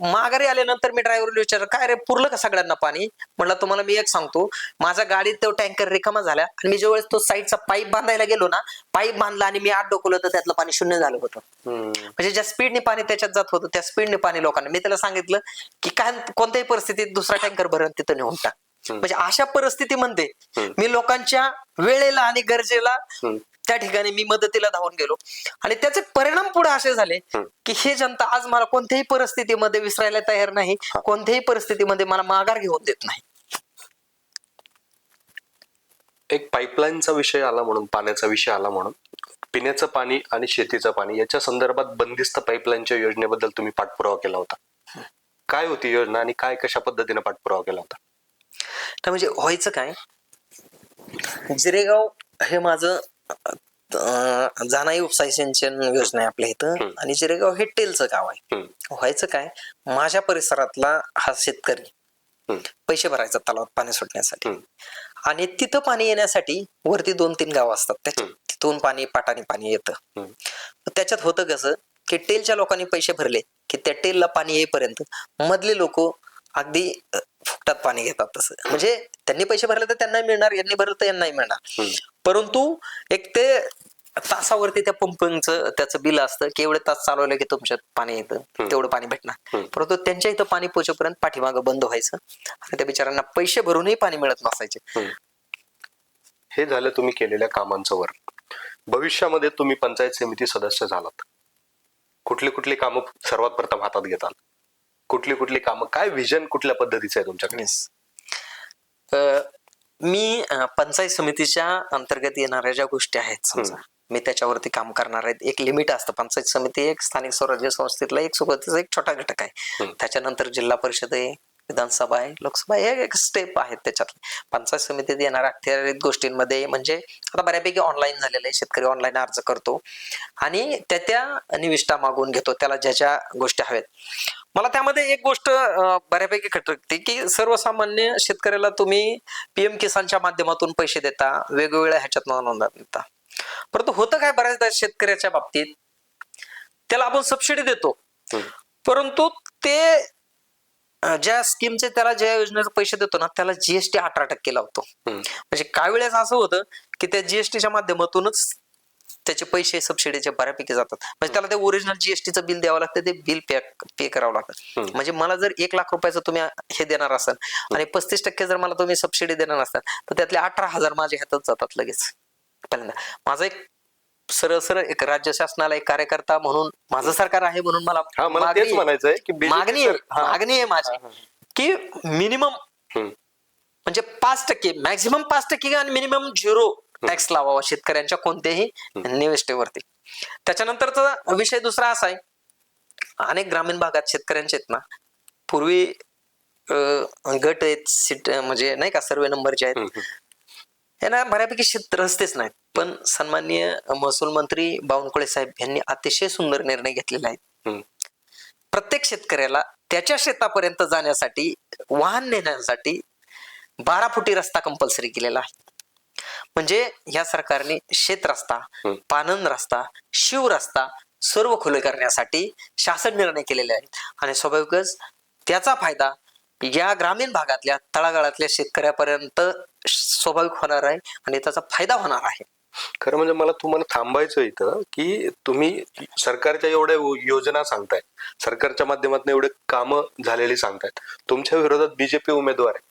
Speaker 2: माघारी आल्यानंतर मी ड्रायव्हरला विचारलं, काय रे, पुरलं का सगळ्यांना पाणी? म्हणलं तुम्हाला मी एक सांगतो, माझ्या गाडीत तो टँकर रिकामा झाला आणि मी ज्यावेळेस तो साईडचा पाईप बांधायला गेलो ना, पाईप बांधला आणि मी आत डोकवलं तर त्यातलं पाणी शून्य झालं होतं. म्हणजे ज्या स्पीडने पाणी त्याच्यात जात होतं त्या स्पीडने पाणी लोकांना, मी त्याला सांगितलं की काय कोणत्याही परिस्थितीत दुसरा टँकर भरून तिथं नेऊन टाक. म्हणजे अशा परिस्थितीमध्ये मी लोकांच्या वेळेला आणि गरजेला त्या ठिकाणी मी मदतीला धावून गेलो आणि त्याचे परिणाम पुढे असे झाले की हे जनता आज मला कोणत्याही परिस्थितीमध्ये विसरायला तयार नाही, कोणत्याही परिस्थितीमध्ये मला माघार घेऊन देत नाही.
Speaker 1: एक पाईपलाईनचा विषय आला म्हणून, पाण्याचा विषय आला म्हणून, पिण्याचं पाणी आणि शेतीचं पाणी याच्या संदर्भात बंदिस्त पाईपलाईनच्या योजनेबद्दल तुम्ही पाठपुरावा केला होता. काय होती योजना आणि काय कशा पद्धतीने पाठपुरावा केला होता?
Speaker 2: तर म्हणजे व्हायचं काय, जिरेगाव हे माझं जाणाई उपसा सिंचन योजना आहे आपल्या इथं आणि जिरेगाव हे टेलचं गाव आहे. व्हायचं काय, माझ्या परिसरातला हा शेतकरी पैसे भरायचा तलावात पाणी सोडण्यासाठी आणि तिथं पाणी येण्यासाठी वरती 2-3 गाव असतात, त्याच्यात तिथून पाणी पाटाने पाणी येतं. त्याच्यात होतं कसं की टेलच्या लोकांनी पैसे भरले की त्या टेलला पाणी येईपर्यंत मधले लोक अगदी फुकटात पाणी घेतात. तसं म्हणजे त्यांनी पैसे भरले तर त्यांनाही मिळणार, यांनी भरलं तर यांनाही मिळणार. परंतु एक ते तासावरती त्या पंपिंगचं त्याचं बिल असतं की एवढे तास चालवलं की तुमच्यात पाणी येतं, तेवढं पाणी भेटणार. परंतु त्यांच्या इथं पाणी पोहोचेपर्यंत पाठीमागं बंद व्हायचं आणि त्या बिचारांना पैसे भरूनही पाणी मिळत नसायचे.
Speaker 1: हे झालं तुम्ही केलेल्या कामांचं वर्क. भविष्यामध्ये तुम्ही पंचायत समिती सदस्य झालात, कुठली कुठली कामं सर्वात प्रथम हातात घेताल? कुठली कामं, काय विजन कुठल्या पद्धतीचं आहे तुमच्याकडे?
Speaker 2: मी पंचायत समितीच्या अंतर्गत येणाऱ्या ज्या गोष्टी आहेत समजा, मी त्याच्यावरती काम करणार आहेत. एक लिमिट असतं. पंचायत समिती एक स्थानिक स्वराज्य संस्थेतला एक सोबतच एक छोटा घटक आहे. त्याच्यानंतर जिल्हा परिषद आहे, विधानसभा आहे, लोकसभा हे एक स्टेप आहेत त्याच्यात. पंचायत समितीत येणाऱ्या अखत्यारीत गोष्टींमध्ये म्हणजे आता बऱ्यापैकी ऑनलाईन झालेलं आहे. शेतकरी ऑनलाईन अर्ज करतो आणि त्या निविष्ठा मागून घेतो, त्याला ज्या ज्या गोष्टी हव्यात. मला त्यामध्ये एक गोष्ट बऱ्यापैकी खटकते की सर्वसामान्य शेतकऱ्याला तुम्ही PM किसानच्या माध्यमातून पैसे देता, वेगवेगळ्या ह्याच्यात नोंदवून देता. परंतु होतं काय बऱ्याचदा शेतकऱ्याच्या बाबतीत, त्याला आपण सबसिडी देतो, परंतु ते ज्या स्कीमचे त्याला ज्या योजनेचे पैसे देतो ना त्याला GST 18% लावतो. म्हणजे काही वेळेस असं होतं की त्या GSTच्या माध्यमातूनच त्याचे पैसे सबसिडीचे बऱ्यापैकी जातात. म्हणजे त्याला ते ओरिजिनल GSTचं बिल द्यावं लागतं, ते बिल पे करावं लागतं. म्हणजे मला जर 1 लाख रुपयाचं तुम्ही हे देणार असाल आणि 35% जर मला तुम्ही सबसिडी देणार असाल तर त्यातले 18,000 माझ्या हातात जातात लगेच. पहिल्यांदा माझं एक सरळ एक राज्य शासनाला एक कार्यकर्ता म्हणून, माझं सरकार आहे म्हणून मला मागणी आहे माझी की मिनिमम म्हणजे 5%, मॅक्झिमम 5% आणि मिनिमम 0 टॅक्स लावावा शेतकऱ्यांच्या कोणत्याही निविष्ठेवरती. त्याच्यानंतरचा विषय दुसरा असा आहे, अनेक ग्रामीण भागात शेतकऱ्यांचे आहेत ना, पूर्वी गट आहेत, म्हणजे नाही का सर्वे नंबर जे आहेत हे ना बऱ्यापैकी रस्तेच नाहीत. पण सन्माननीय महसूल मंत्री बावनकुळे साहेब यांनी अतिशय सुंदर निर्णय घेतलेला आहे. प्रत्येक शेतकऱ्याला त्याच्या शेतापर्यंत जाण्यासाठी, वाहन नेण्यासाठी 12 फुटी रस्ता कंपल्सरी केलेला आहे. म्हणजे या सरकारने शेत रस्ता, पानंद रस्ता, शिव रस्ता सर्व खुले करण्यासाठी शासन निर्णय केलेले आहेत आणि स्वाभाविकच त्याचा फायदा या ग्रामीण भागातल्या तळागाळातल्या शेतकऱ्यापर्यंत स्वाभाविक होणार आहे आणि त्याचा फायदा होणार आहे.
Speaker 1: खरं म्हणजे मला तुम्हाला थांबायचं इथं की तुम्ही सरकारच्या एवढ्या योजना सांगताय, सरकारच्या माध्यमातून एवढे कामं झालेली सांगतायत, तुमच्या विरोधात BJP उमेदवार आहे,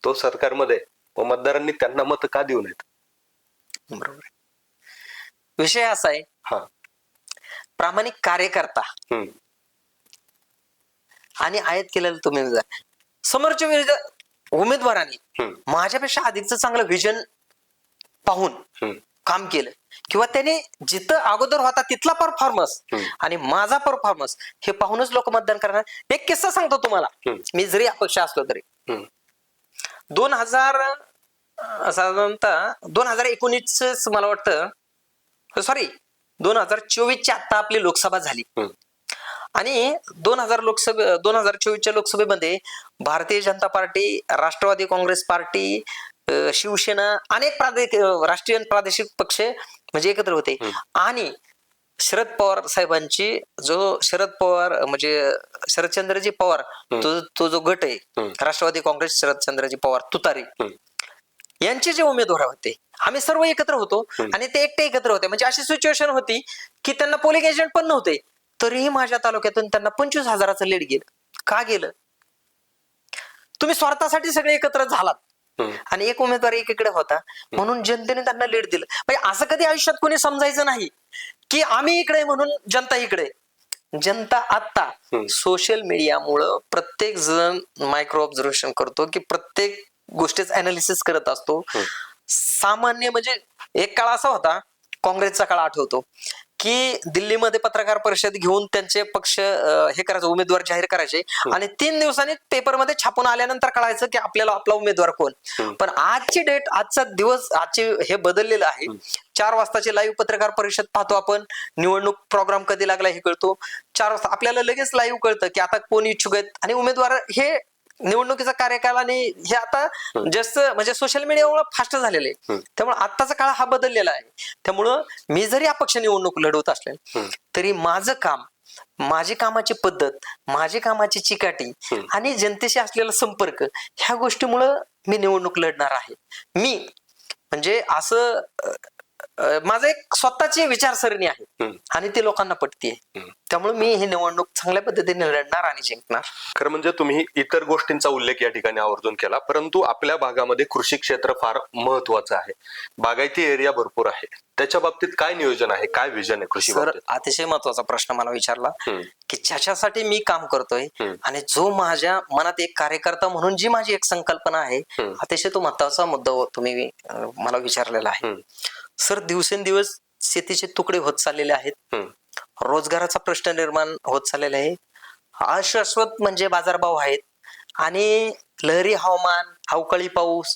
Speaker 1: तो सरकारमध्ये, मतदारांनी त्यांना मत का देऊ नयेत?
Speaker 2: बरोबर. विषय असा आहे,
Speaker 1: हा.
Speaker 2: प्रामाणिक कार्यकर्ता
Speaker 1: हम्म.
Speaker 2: आणि आयात केलेलं तुम्ही समोरच्या उमेदवारांनी
Speaker 1: हम्म.
Speaker 2: माझ्यापेक्षा अधिकचं चांगलं विजन पाहून
Speaker 1: हम्म.
Speaker 2: काम केलं किंवा त्याने जिथं अगोदर होता तिथला परफॉर्मन्स आणि माझा परफॉर्मन्स हे पाहूनच लोक मतदान करणार. एक किस्सा सांगतो तुम्हाला, मी जरी अपक्ष असलो तरी. 2000 साधारणतः 2019 मला वाटतं, सॉरी 2024ची आता आपली लोकसभा झाली आणि 2024च्या लोकसभेमध्ये भारतीय जनता पार्टी, राष्ट्रवादी काँग्रेस पार्टी, शिवसेना, अनेक राष्ट्रीय प्रादेशिक पक्ष म्हणजे एकत्र होते आणि शरद पवार साहेबांची शरद पवार म्हणजे शरदचंद्रजी पवार तो जो गट आहे राष्ट्रवादी काँग्रेस शरदचंद्रजी पवार तुतारी यांचे जे उमेदवार होते आम्ही सर्व एकत्र होतो आणि ते एकटे एकत्र होते. म्हणजे अशी सिच्युएशन होती की त्यांना पोलिंग एजंट पण नव्हते, तरीही माझ्या तालुक्यातून त्यांना 25,000चं लीड गेलं. का गेलं? तुम्ही स्वार्थासाठी सगळे एकत्र झालात आणि एक उमेदवार एकीकडे होता म्हणून जनतेने त्यांना लीड दिलं. म्हणजे असं कधी आयुष्यात कोणी समजायचं नाही की आम्ही इकडे म्हणून जनता इकडे. जनता आता सोशल मीडियामुळं प्रत्येक जण मायक्रो ऑब्झर्वेशन करतो की प्रत्येक गोष्टीच अनालिसिस करत असतो. सामान्य म्हणजे एक काळ असा होता, काँग्रेसचा काळ आठवतो की दिल्लीमध्ये पत्रकार परिषद घेऊन त्यांचे पक्ष हे करायचं, उमेदवार जाहीर करायचे आणि 3 दिवसांनी पेपरमध्ये छापून आल्यानंतर कळायचं की आपल्याला आपला उमेदवार कोण. पण आजची डेट, आजचा दिवस, आजचे हे बदललेलं आहे. 4 वाजताची लाईव्ह पत्रकार परिषद पाहतो आपण, निवडणूक प्रोग्राम कधी लागला हे कळतो. 4 वाजता आपल्याला लगेच लाईव्ह कळतं की आता कोण इच्छुक आहेत आणि उमेदवार हे निवडणुकीचा कार्यकाल आणि हे आता जास्त म्हणजे सोशल मीडियामुळे फास्ट झालेलं आहे. त्यामुळे आत्ताचा काळ हा बदललेला आहे. त्यामुळं मी जरी अपक्ष निवडणूक लढवत असले तरी माझं काम, माझी कामाची पद्धत, माझी कामाची चिकाटी आणि जनतेशी असलेला संपर्क ह्या गोष्टीमुळं मी निवडणूक लढणार आहे. मी म्हणजे असं माझं एक स्वतःची विचारसरणी आहे आणि ती लोकांना पटते. त्यामुळे मी ही निवडणूक चांगल्या पद्धतीने लढणार आणि जिंकणार.
Speaker 1: खरं म्हणजे तुम्ही इतर गोष्टींचा उल्लेख या ठिकाणी आवर्जून केला, परंतु आपल्या भागामध्ये कृषी क्षेत्र फार महत्वाचं आहे. बागायती एरिया भरपूर आहे. त्याच्या बाबतीत काय नियोजन आहे, काय विजन आहे कृषी बाबतीत?
Speaker 2: अतिशय महत्वाचा प्रश्न मला विचारला की ज्याच्यासाठी मी काम करतोय आणि जो माझ्या मनात एक कार्यकर्ता म्हणून जी माझी एक संकल्पना आहे, अतिशय तो महत्वाचा मुद्दा तुम्ही मला विचारलेला आहे. सर, दिवसेंदिवस शेतीचे तुकडे होत चाललेले आहेत, रोजगाराचा प्रश्न निर्माण होत चाललेला आहे, अशाश्वत म्हणजे बाजारभाव आहेत आणि लहरी हवामान, अवकाळी पाऊस,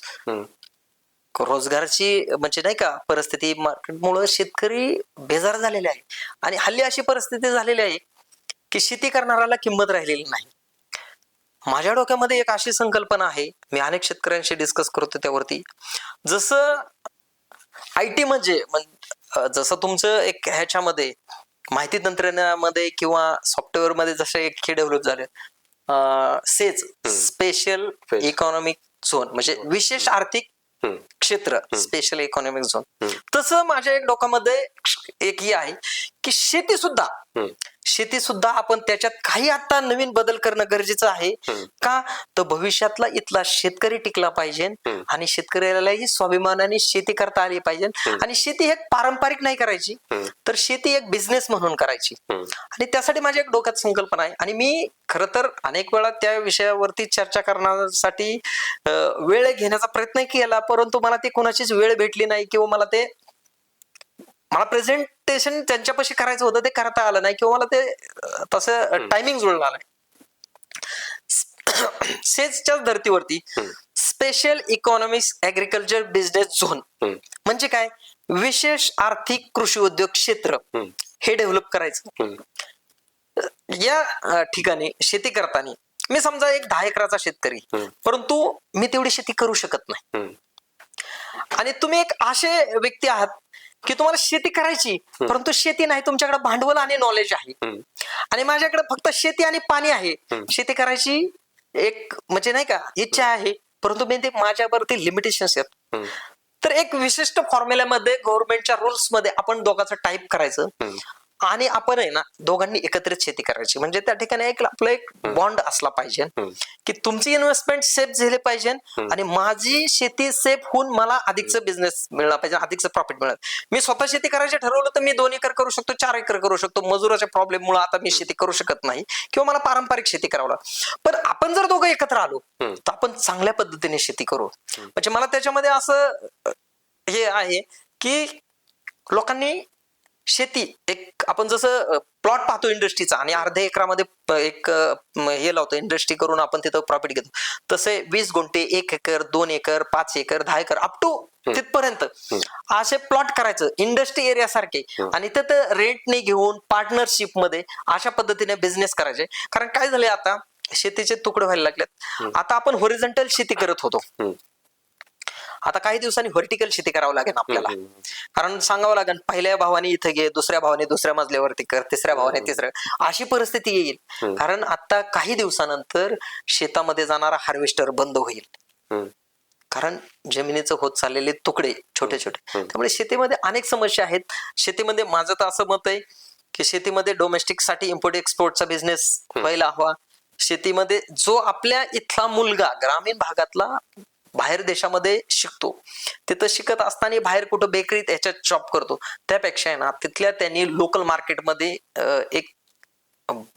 Speaker 2: रोजगाराची म्हणजे नाही का परिस्थिती, मार्केटमुळे शेतकरी बेजार झालेले आहे आणि हल्ली अशी परिस्थिती झालेली आहे की शेती करणाऱ्याला किंमत राहिलेली नाही. माझ्या डोक्यामध्ये एक अशी संकल्पना आहे, मी अनेक शेतकऱ्यांशी डिस्कस करतो त्यावरती. जसं IT म्हणजे जसं तुमचं एक ह्याच्यामध्ये माहिती तंत्रज्ञानामध्ये किंवा सॉफ्टवेअर मध्ये जसं एक हे डेव्हलप झाले सेज, स्पेशल इकॉनॉमिक झोन म्हणजे विशेष आर्थिक क्षेत्र, स्पेशल इकॉनॉमिक झोन, तसं माझ्या एक डोक्यामध्ये एक हे आहे की शेती सुद्धा आपण त्याच्यात काही आता नवीन बदल करणं गरजेचं आहे. का तर भविष्यातला इथला शेतकरी टिकला पाहिजे आणि शेतकऱ्यालाही स्वाभिमानाने शेती करता आली पाहिजे आणि शेती हे पारंपरिक नाही करायची, तर शेती एक बिझनेस म्हणून करायची. आणि त्यासाठी माझ्या एक डोक्यात संकल्पना आहे आणि मी खरं तर अनेक वेळा त्या विषयावरती चर्चा करण्यासाठी वेळ घेण्याचा प्रयत्न केला, परंतु मला ते कोणाचीच वेळ भेटली नाही किंवा मला प्रेझेंटेशन त्यांच्यापाशी करायचं होतं ते करता आलं नाही किंवा मला ते तसं टायमिंग जुळलं नाही. सेजच्या धर्तीवरती special economics agriculture business zone म्हणजे काय, विशेष आर्थिक कृषी उद्योग क्षेत्र हे डेव्हलप करायचं. या ठिकाणी शेती करताना मी समजा एक 10 एकराचा शेतकरी, परंतु मी तेवढी शेती करू शकत नाही आणि तुम्ही एक असे व्यक्ती आहात की तुम्हाला शेती करायची परंतु शेती नाही, तुमच्याकडे भांडवल आणि नॉलेज आहे आणि माझ्याकडे फक्त शेती आणि पाणी आहे. शेती करायची एक म्हणजे नाही का इच्छा आहे, परंतु मी ते माझ्यावरती लिमिटेशन्स आहेत. तर एक विशिष्ट फॉर्म्युल्यामध्ये गव्हर्नमेंटच्या रूल्स मध्ये आपण दोघांचं टाईप करायचं आणि आपण आहे ना दोघांनी एकत्रित शेती करायची. म्हणजे त्या ठिकाणी एक आपलं एक बॉन्ड असला पाहिजे की तुमची इन्व्हेस्टमेंट सेफ झाली पाहिजे आणि माझी शेती सेफ होऊन मला अधिकचं बिझनेस मिळला पाहिजे, अधिकचं प्रॉफिट मिळेल. मी स्वतः शेती करायचं ठरवलं तर मी 2 एकर करू शकतो, 4 एकर करू शकतो. मजुराच्या प्रॉब्लेम मुळे आता मी शेती करू शकत नाही किंवा मला पारंपरिक शेती करावं लागतं. पण आपण जर दोघं एकत्र आलो तर आपण चांगल्या पद्धतीने शेती करू. म्हणजे मला त्याच्यामध्ये असं हे आहे की लोकांनी शेती एक आपण जसं प्लॉट पाहतो इंडस्ट्रीचा आणि अर्ध्या एकरामध्ये एक हे लावतो इंडस्ट्री करून आपण तिथं प्रॉफिट घेतो, तसे 20 गुंठे, 1 acre, 2 acre, 5 acre, 10 acre up to तिथपर्यंत असे प्लॉट करायचं इंडस्ट्री एरिया सारखे आणि तिथं रेंटने घेऊन पार्टनरशिप मध्ये अशा पद्धतीने बिझनेस करायचे. कारण काय झालंय आता शेतीचे तुकडे व्हायला लागलेत. आता आपण होरिझॉन्टल शेती करत होतो, आता काही दिवसांनी व्हर्टिकल शेती करावं लागेल आपल्याला. कारण सांगावं लागेल पहिल्या भावाने इथे घे, दुसऱ्या भावाने दुसऱ्या मजल्यावरती कर, तिसऱ्या भावाने तिसऱ्या, अशी परिस्थिती येईल. कारण आता काही दिवसानंतर शेतामध्ये जाणारा हार्वेस्टर बंद होईल. कारण जमिनीचं होत चाललेले तुकडे छोटे छोटे. त्यामुळे शेतीमध्ये अनेक समस्या आहेत. शेतीमध्ये माझं तर असं मत आहे की शेतीमध्ये डोमेस्टिक साठी इम्पोर्ट एक्सपोर्टचा बिझनेस व्हायला हवा. शेतीमध्ये जो आपल्या इथला मुलगा ग्रामीण भागातला बाहेर देशामध्ये शिकतो, तिथं शिकत असताना बाहेर कुठं बेकरीत ह्याच्यात जॉब करतो, त्यापेक्षा आहे ना तिथल्या त्यांनी लोकल मार्केटमध्ये एक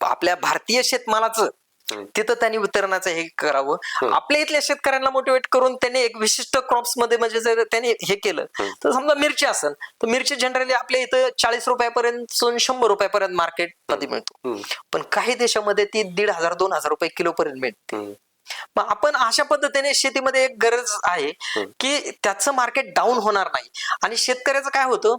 Speaker 2: आपल्या भारतीय शेतमालाचं तिथं त्यांनी वितरणाचं हे करावं. आपल्या इथल्या शेतकऱ्यांना मोटिवेट करून त्यांनी एक विशिष्ट क्रॉप्स मध्ये म्हणजे जर त्यांनी हे केलं तर समजा मिरची असेल तर मिरची जनरली आपल्या इथं 40 रुपयापर्यंत 100 रुपयापर्यंत मार्केट मध्ये मिळतो, पण काही देशामध्ये ती 1,500-2,000 रुपये किलो पर्यंत मिळते. मग आपण अशा पद्धतीने शेतीमध्ये एक गरज आहे की त्याचं मार्केट डाऊन होणार नाही. आणि शेतकऱ्याचं काय होतं,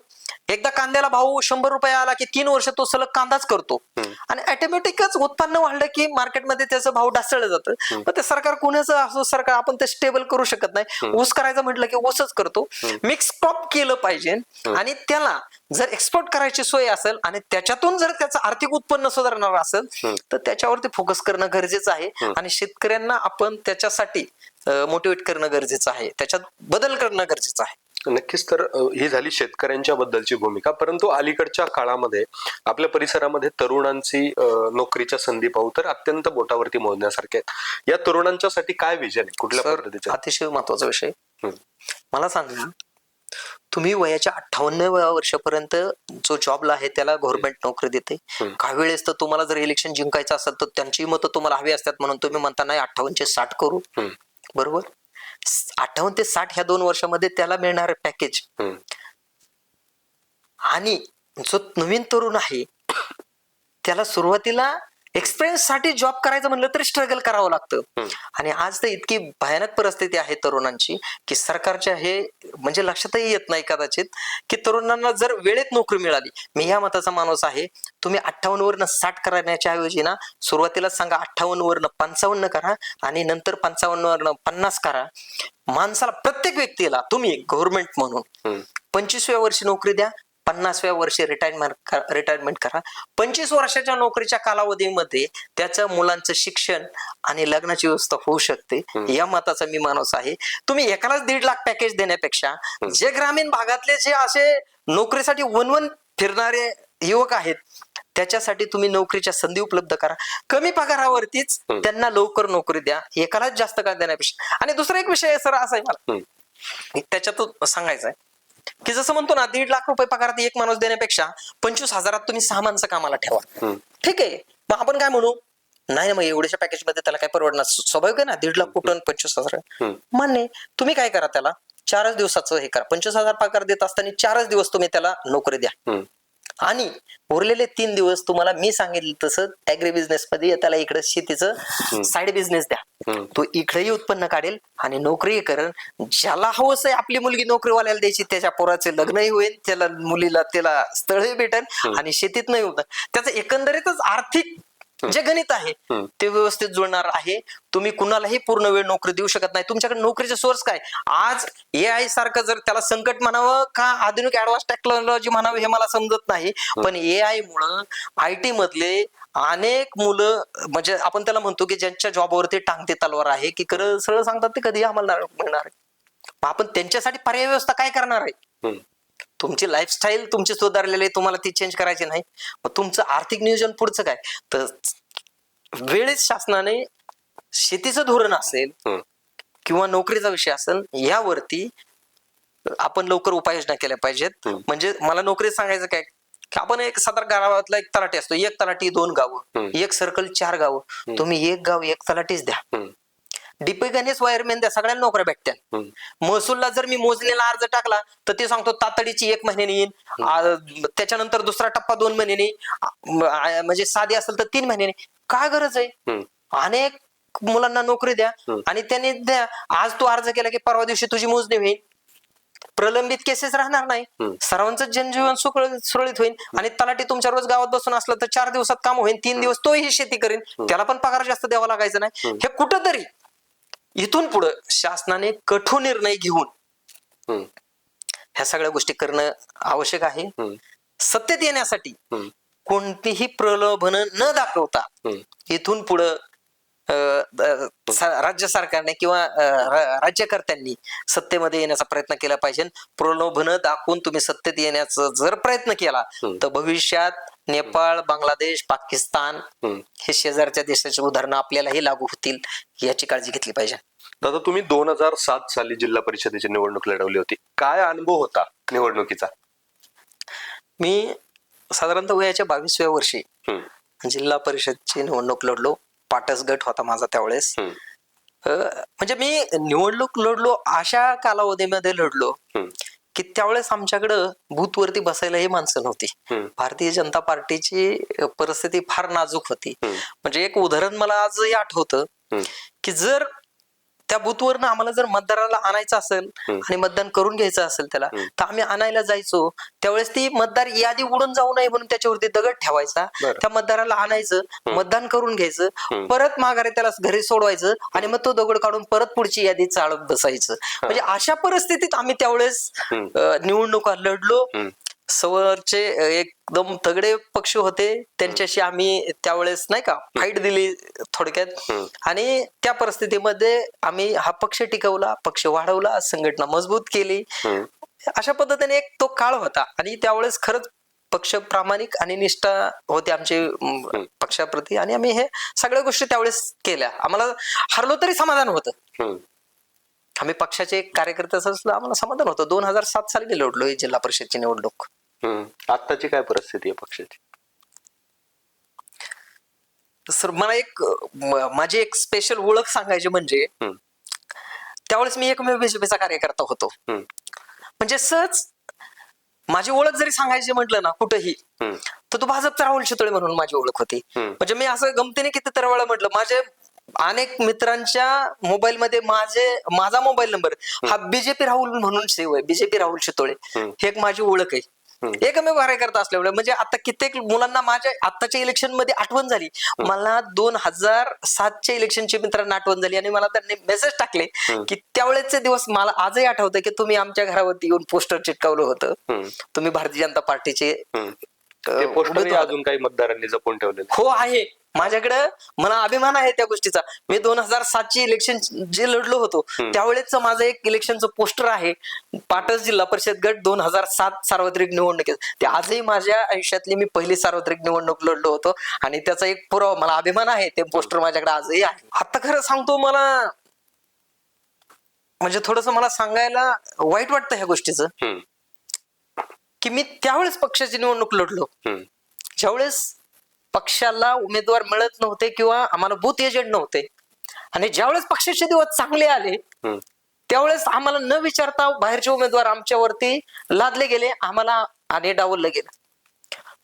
Speaker 2: एकदा कांद्याला भाव 100 रुपये आला की 3 वर्ष तो सलग कांदाच करतो आणि ऑटोमॅटिकच उत्पन्न वाढलं की मार्केटमध्ये त्याचं भाव ढासळलं जातं. मग ते सरकार कुणाचं असो सरकार आपण ते स्टेबल करू शकत नाही. ऊस करायचं म्हटलं की ऊसच करतो. मिक्स क्रॉप केलं पाहिजे आणि त्याला जर एक्सपोर्ट करायची सोय असेल आणि त्याच्यातून जर त्याचं आर्थिक उत्पन्न सुधारणार असेल तर त्याच्यावरती फोकस करणं गरजेचं आहे. आणि शेतकऱ्यांना आपण त्याच्यासाठी मोटिवेट करणं गरजेचं आहे, त्याच्यात बदल करणं गरजेचं आहे.
Speaker 1: नक्कीच. तर ही झाली शेतकऱ्यांच्या बद्दलची भूमिका. परंतु अलीकडच्या काळामध्ये आपल्या परिसरामध्ये तरुणांची नोकरीच्या संधी पाहू तर अत्यंत बोटावरती मोजण्यासारख्या आहेत. या तरुणांच्यासाठी काय विजन आहे, कुठल्या पद्धतीचे?
Speaker 2: अतिशय महत्वाचा विषय. मला सांगा, तुम्ही वयाच्या 58व्या वर्षापर्यंत जो जॉबला आहे त्याला गव्हर्नमेंट नोकरी देते. काही वेळेस तर तुम्हाला जर इलेक्शन जिंकायचं असेल तर त्यांची मतं तुम्हाला हवी असतात म्हणून तुम्ही म्हणता नाही 58 चे 60 करू, बरोबर. 58 ते 60 ह्या 2 वर्षामध्ये त्याला मिळणार पॅकेज आणि जो नवीन तरुण आहे त्याला सुरुवातीला एक्सपिरियन्स साठी जॉब करायचं म्हणलं तरी स्ट्रगल करावं लागतं. आणि आज तर इतकी भयानक परिस्थिती आहे तरुणांची की सरकारच्या हे म्हणजे लक्षातही येत नाही कदाचित की तरुणांना जर वेळेत नोकरी मिळाली. मी या मताचा माणूस आहे, तुम्ही 58 वरनं 60 करण्याच्या ऐवजी ना सुरुवातीला सांगा 58 वरनं 55 करा आणि नंतर 55 वरनं 50 करा. माणसाला प्रत्येक व्यक्तीला तुम्ही गव्हर्नमेंट म्हणून 25व्या वर्षी नोकरी द्या, 50व्या वर्षी रिटायरमेंट करा. 25 वर्षाच्या नोकरीच्या कालावधीमध्ये त्याच्या मुलांचं शिक्षण आणि लग्नाची व्यवस्था होऊ शकते. या मताचा मी माणूस आहे. तुम्ही एकालाच 1.5 लाख पॅकेज देण्यापेक्षा जे ग्रामीण भागातले जे असे नोकरीसाठी वन फिरणारे युवक आहेत त्याच्यासाठी तुम्ही नोकरीच्या संधी उपलब्ध करा. कमी पगारावरतीच त्यांना लवकर नोकरी द्या, एकालाच जास्त का देण्यापेक्षा. आणि दुसरा एक विषय सर असा आहे मला त्याच्यातून सांगायचा आहे की जसं म्हणतो ना 1.5 लाख रुपये पगारात एक माणूस देण्यापेक्षा 25,000 तुम्ही 6 माणसं कामाला ठेवा. ठीक आहे, मग आपण काय म्हणू, नाही मग एवढ्याशा पॅकेज मध्ये त्याला काय परवडणार, स्वाभाविक आहे ना. 1.5 लाख कुठून 25,000 मान्य. तुम्ही काय करा, त्याला 4च दिवसाचं हे करा. 25,000 पगार देत असताना 4च दिवस तुम्ही त्याला नोकरी द्या आणि उरलेले 3 दिवस तुम्हाला मी सांगितलं तसं ऍग्री बिझनेस मध्ये त्याला इकडे शेतीचं साईड बिझनेस द्या. तो इकडेही उत्पन्न काढेल आणि नोकरी करेल. ज्याला हवंच आहे आपली मुलगी नोकरीवाल्याला द्यायची, त्याच्या पोराचे लग्नही होईल, त्याला मुलीला त्याला स्थळही भेटेल आणि शेतीत नाही होत. त्याचं एकंदरीतच आर्थिक जे गणित आहे ते व्यवस्थित जुळणार आहे. तुम्ही कुणालाही पूर्ण वेळ नोकरी देऊ शकत नाही. तुमच्याकडे नोकरीचे सोर्स काय, आज AI सारखं जर त्याला संकट म्हणावं का आधुनिक ऍडव्हान्स टेक्नॉलॉजी म्हणावं हे मला समजत नाही, पण AI मुळे IT मधले अनेक मुलं म्हणजे आपण त्याला म्हणतो की ज्यांच्या जॉबवरती टांगती तलवार आहे की सरळ सांगतात ते कधी आम्हाला मिळणार आहे. आपण त्यांच्यासाठी पर्याय व्यवस्था काय करणार आहे, तुमची लाईफस्टाईल तुमची सुधारलेली आहे, तुम्हाला ती चेंज करायची नाही. मग तुमचं आर्थिक नियोजन पुढचं काय, तर वेळेत शासनाने शेतीचं धोरण असेल किंवा नोकरीचा विषय असेल यावरती आपण लवकर उपाययोजना केल्या पाहिजेत. म्हणजे मला नोकरी सांगायचं काय, की आपण एक साधारण गावातला एक तलाठी असतो, एक तलाठी 2 गावं, एक सर्कल 4 गावं, तुम्ही एक गाव एक तलाठीच द्या, डीपी गणेश वायरमॅन द्या, सगळ्यांना नोकऱ्या भेटत्या. महसूलला जर मी मोजणीला अर्ज टाकला तर ते सांगतो तातडीची 1 महिन्याने येईल, त्याच्यानंतर दुसरा टप्पा 2 महिन्याने, म्हणजे साधी असेल तर 3 महिन्याने. काय गरज आहे, अनेक मुलांना नोकरी द्या आणि त्यांनी द्या. आज तू अर्ज केला की परवा दिवशी तुझी मोजणी होईल, प्रलंबित केसेस राहणार नाही, सर्वांचं जनजीवन सुरळीत होईल. आणि तलाठी तुमच्या रोज गावात बसून असला तर 4 दिवसात काम होईल, 3 दिवस तोही शेती करेन, त्याला पण पगार जास्त द्यावा लागायचा नाही. हे कुठंतरी इथून पुढे शासनाने कठोर निर्णय घेऊन ह्या सगळ्या गोष्टी करणं आवश्यक आहे. सत्तेत येण्यासाठी कोणतीही प्रलोभन न दाखवता इथून पुढं राज्य सरकारने किंवा राज्यकर्त्यांनी सत्तेमध्ये येण्याचा प्रयत्न केला पाहिजे. प्रलोभन दाखवून तुम्ही सत्तेत येण्याचा जर प्रयत्न केला तर भविष्यात नेपाळ, बांगलादेश, पाकिस्तान हे शेजारच्या देशाची उदाहरणं आपल्यालाही लागू होतील, याची काळजी घेतली पाहिजे.
Speaker 1: दादा, तुम्ही 2007 साली जिल्हा परिषदेची निवडणूक लढवली होती. काय अनुभव होता निवडणुकीचा?
Speaker 2: मी साधारणतः वयाच्या 22व्या वर्षी जिल्हा परिषदची निवडणूक लढलो. पाटस गट होता माझा त्यावेळेस. म्हणजे मी निवडणूक लढलो अशा कालावधीमध्ये लढलो की त्यावेळेस आमच्याकडं बूथवरती बसायलाही माणसं नव्हती. भारतीय जनता पार्टीची परिस्थिती फार नाजूक होती. म्हणजे एक उदाहरण मला आजही आठवतं की जर त्या बूथवरनं आम्हाला जर मतदाराला आणायचं असेल आणि मतदान करून घ्यायचं असेल त्याला, तर आम्ही आणायला जायचो. त्यावेळेस ती मतदार यादी उडून जाऊ नये म्हणून त्याच्यावरती दगड ठेवायचा, त्या मतदाराला आणायचं, मतदान करून घ्यायचं, परत माघारी त्याला घरी सोडवायचं आणि मग तो दगड काढून परत पुढची यादी चालत बसायचं. म्हणजे अशा परिस्थितीत आम्ही त्यावेळेस निवडणुका लढलो. सवरचे एकदम तगडे पक्ष होते, त्यांच्याशी आम्ही त्यावेळेस नाही का फाईट दिली थोडक्यात. आणि त्या परिस्थितीमध्ये आम्ही हा पक्ष टिकवला, पक्ष वाढवला, संघटना मजबूत केली. अशा पद्धतीने एक तो काळ होता. आणि त्यावेळेस खरंच पक्ष प्रामाणिक आणि निष्ठा होते आमचे पक्षाप्रती, आणि आम्ही हे सगळ्या गोष्टी त्यावेळेस केल्या. आम्हाला हरलो तरी समाधान होतं. आम्ही पक्षाचे कार्यकर्ते असलो आम्हाला समाधान होतं. 2007 साली मी लढलो जिल्हा परिषदची निवडणूक.
Speaker 1: आत्ताची काय परिस्थिती आहे पक्षाची?
Speaker 2: सर मला माझी एक स्पेशल ओळख सांगायची म्हणजे त्यावेळेस मी एकमेव बीजेपीचा कार्यकर्ता होतो. म्हणजे सहज माझी ओळख जरी सांगायची म्हटलं ना कुठेही, तर तो भाजपचा राहुल शितोळे म्हणून माझी ओळख होती. म्हणजे मी असं गमतीने कितीतरी वेळा म्हटलं, माझे अनेक मित्रांच्या मोबाईल मध्ये माझा मोबाईल नंबर हा बीजेपी राहुल म्हणून सेव्ह आहे, बीजेपी राहुल शितोळे. हे एक माझी ओळख आहे. एकमेव कार्यकर्ता असल्यामुळे म्हणजे आता कित्येक मुलांना माझ्या आताच्या इलेक्शन मध्ये आठवण झाली, मला 2007च्या इलेक्शनच्या मित्रांना आठवण झाली आणि मला त्यांनी मेसेज टाकले की त्यावेळेचे दिवस मला आजही आठवतं की तुम्ही आमच्या घरावरती येऊन पोस्टर चिटकावलं होतं, तुम्ही भारतीय जनता पार्टीचे.
Speaker 1: अजून काही मतदारांनी जपून ठेवलेलं
Speaker 2: हो आहे माझ्याकडे, मला अभिमान आहे त्या गोष्टीचा. मी 2007ची इलेक्शन जे लढलो होतो त्यावेळेच माझं एक इलेक्शनचं पोस्टर आहे, पाटस जिल्हा परिषद गट 2007 सार्वत्रिक निवडणुकीत. ते आजही माझ्या आयुष्यातली मी पहिली सार्वत्रिक निवडणूक लढलो होतो आणि त्याचा एक पुरावा, मला अभिमान आहे, ते पोस्टर माझ्याकडे आजही आहे. आता खरं सांगतो, मला म्हणजे थोडस मला सांगायला वाईट वाटतं ह्या गोष्टीचं की मी त्यावेळेस पक्षाची निवडणूक लढलो ज्यावेळेस पक्षाला उमेदवार मिळत नव्हते किंवा आम्हाला बूथ एजंट नव्हते. आणि ज्यावेळेस पक्षाचे दिवस चांगले आले त्यावेळेस आम्हाला न विचारता बाहेरचे उमेदवार आमच्यावरती लादले गेले, आम्हाला आणि डावललं गेलं.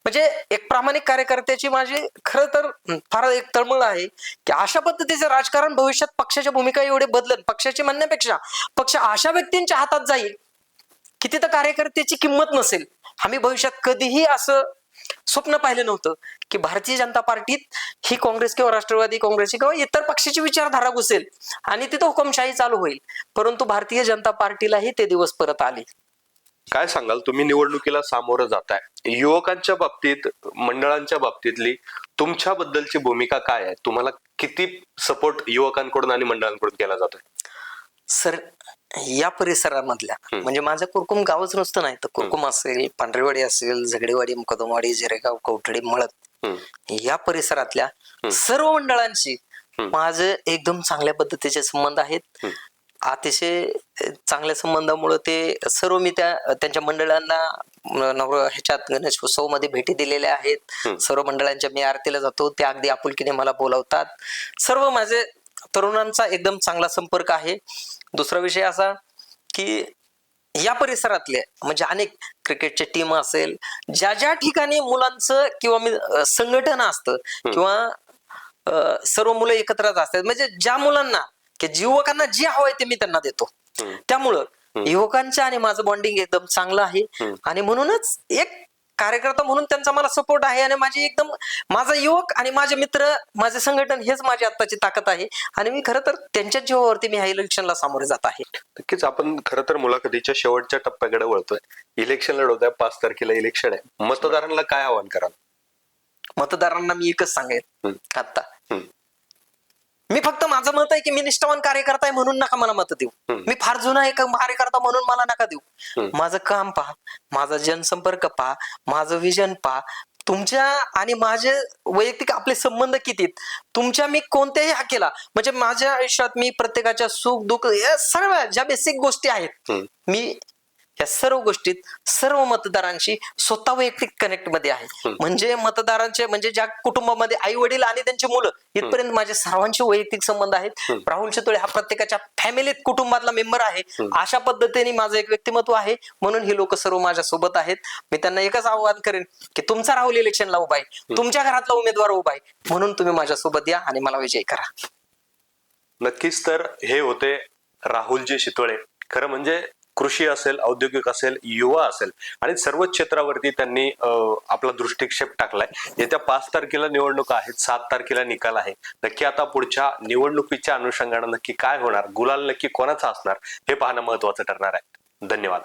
Speaker 2: म्हणजे एक प्रामाणिक कार्यकर्त्याची माझी खरं तर फार एक तळमळ आहे की अशा पद्धतीचं राजकारण भविष्यात पक्षाच्या भूमिका एवढे बदलत, पक्षाची म्हणण्यापेक्षा पक्ष अशा व्यक्तींच्या हातात जाईल की तिथं कार्यकर्त्याची किंमत नसेल. आम्ही भविष्यात कधीही असं स्वप्न पाहिलं नव्हतं की भारतीय जनता पार्टीत ही काँग्रेस किंवा राष्ट्रवादी काँग्रेसची किंवा इतर पक्षाची विचारधारा घुसेल आणि तिथं हुकुमशाही चालू होईल. परंतु भारतीय जनता पार्टीलाही ते दिवस परत आले.
Speaker 1: काय सांगाल, तुम्ही निवडणुकीला सामोरं जाताय, युवकांच्या बाबतीत, मंडळांच्या बाबतीतली तुमच्याबद्दलची भूमिका काय आहे? तुम्हाला किती सपोर्ट युवकांकडून आणि मंडळांकडून केला जातोय?
Speaker 2: सर, या परिसरामधल्या म्हणजे माझं कुरकुम गावच नुसतं नाही तर कुरकुम असेल, पांढरेवाडी असेल, झगडेवाडी, मुकदमवाडी, जिरेगाव, कवठडी, मळत या परिसरातल्या सर्व मंडळांशी माझे एकदम चांगल्या पद्धतीचे संबंध आहेत. अतिशय चांगल्या संबंधामुळे ते सर्व मी त्यांच्या मंडळांना ह्याच्यात गणेश उत्सव मध्ये भेटी दिलेल्या आहेत. सर्व मंडळांच्या मी आरतीला जातो, ते अगदी आपुलकीने मला बोलावतात. सर्व माझे तरुणांचा एकदम चांगला संपर्क आहे. दुसरा विषय असा की या परिसरातले म्हणजे अनेक क्रिकेटचे टीम असेल, ज्या ज्या ठिकाणी मुलांचं किंवा संघटन असतं किंवा सर्व मुलं एकत्रच असतात, म्हणजे ज्या मुलांना की युवकांना जे हवंय ते मी त्यांना देतो. त्यामुळं युवकांच्या आणि माझं बॉन्डिंग एकदम चांगलं आहे आणि म्हणूनच एक कार्यकर्ता म्हणून त्यांचा मला सपोर्ट आहे आणि माझा युवक आणि माझे मित्र, माझे संघटन हेच माझी आत्ताची ताकद आहे आणि मी खरं तर त्यांच्या जीवावरती मी ह्या इलेक्शनला सामोरे जात आहे.
Speaker 1: नक्कीच आपण खरं तर मुलाखतीच्या शेवटच्या टप्प्याकडे वळतोय. इलेक्शन लढवतोय, 5 तारखेला इलेक्शन आहे. मतदारांना काय आवाहन कराल?
Speaker 2: मतदारांना मी एकच सांगेन आता, मी फक्त माझं मत आहे की मी निष्ठावान कार्यकर्ता आहे म्हणून नका मला मत देऊ. मी फार जुना एक कार्यकर्ता म्हणून मला नका देऊ. माझं काम पहा, माझा जनसंपर्क पहा, माझं विजन पहा, तुमच्या आणि माझे वैयक्तिक आपले संबंध किती, तुमच्या मी कोणत्याही हाकेला म्हणजे माझ्या आयुष्यात मी प्रत्येकाच्या सुख दुःख या सर्व ज्या बेसिक गोष्टी आहेत मी या सर्व गोष्टीत सर्व मतदारांशी स्वतः वैयक्तिक कनेक्ट मध्ये आहे. म्हणजे मतदारांचे म्हणजे ज्या कुटुंबामध्ये आई वडील आणि त्यांची मुलं इथपर्यंत माझे सर्वांचे वैयक्तिक संबंध आहेत. राहुल चितोळे हा प्रत्येकाच्या फॅमिलीत कुटुंबातला मेंबर आहे. अशा पद्धतीने माझं एक व्यक्तिमत्व आहे म्हणून ही लोक सर्व माझ्या सोबत आहेत. मी त्यांना एकच आवाहन करेन की तुमचा राहुल इलेक्शनला उभा आहे, तुमच्या घरातला उमेदवार उभा आहे म्हणून तुम्ही माझ्या सोबत या आणि मला विजयी करा.
Speaker 1: नक्कीच. तर हे होते राहुलजी शितोळे. खरं म्हणजे कृषी असेल, औद्योगिक असेल, युवा असेल आणि सर्वच क्षेत्रावरती त्यांनी आपला दृष्टिक्षेप टाकलाय. येत्या 5 तारखेला निवडणुका आहेत, 7 तारखेला निकाल आहे. नक्की आता पुढच्या निवडणुकीच्या अनुषंगाने नक्की काय होणार, गुलाल नक्की कोणाचा असणार हे पाहणं महत्वाचं ठरणार आहे. धन्यवाद.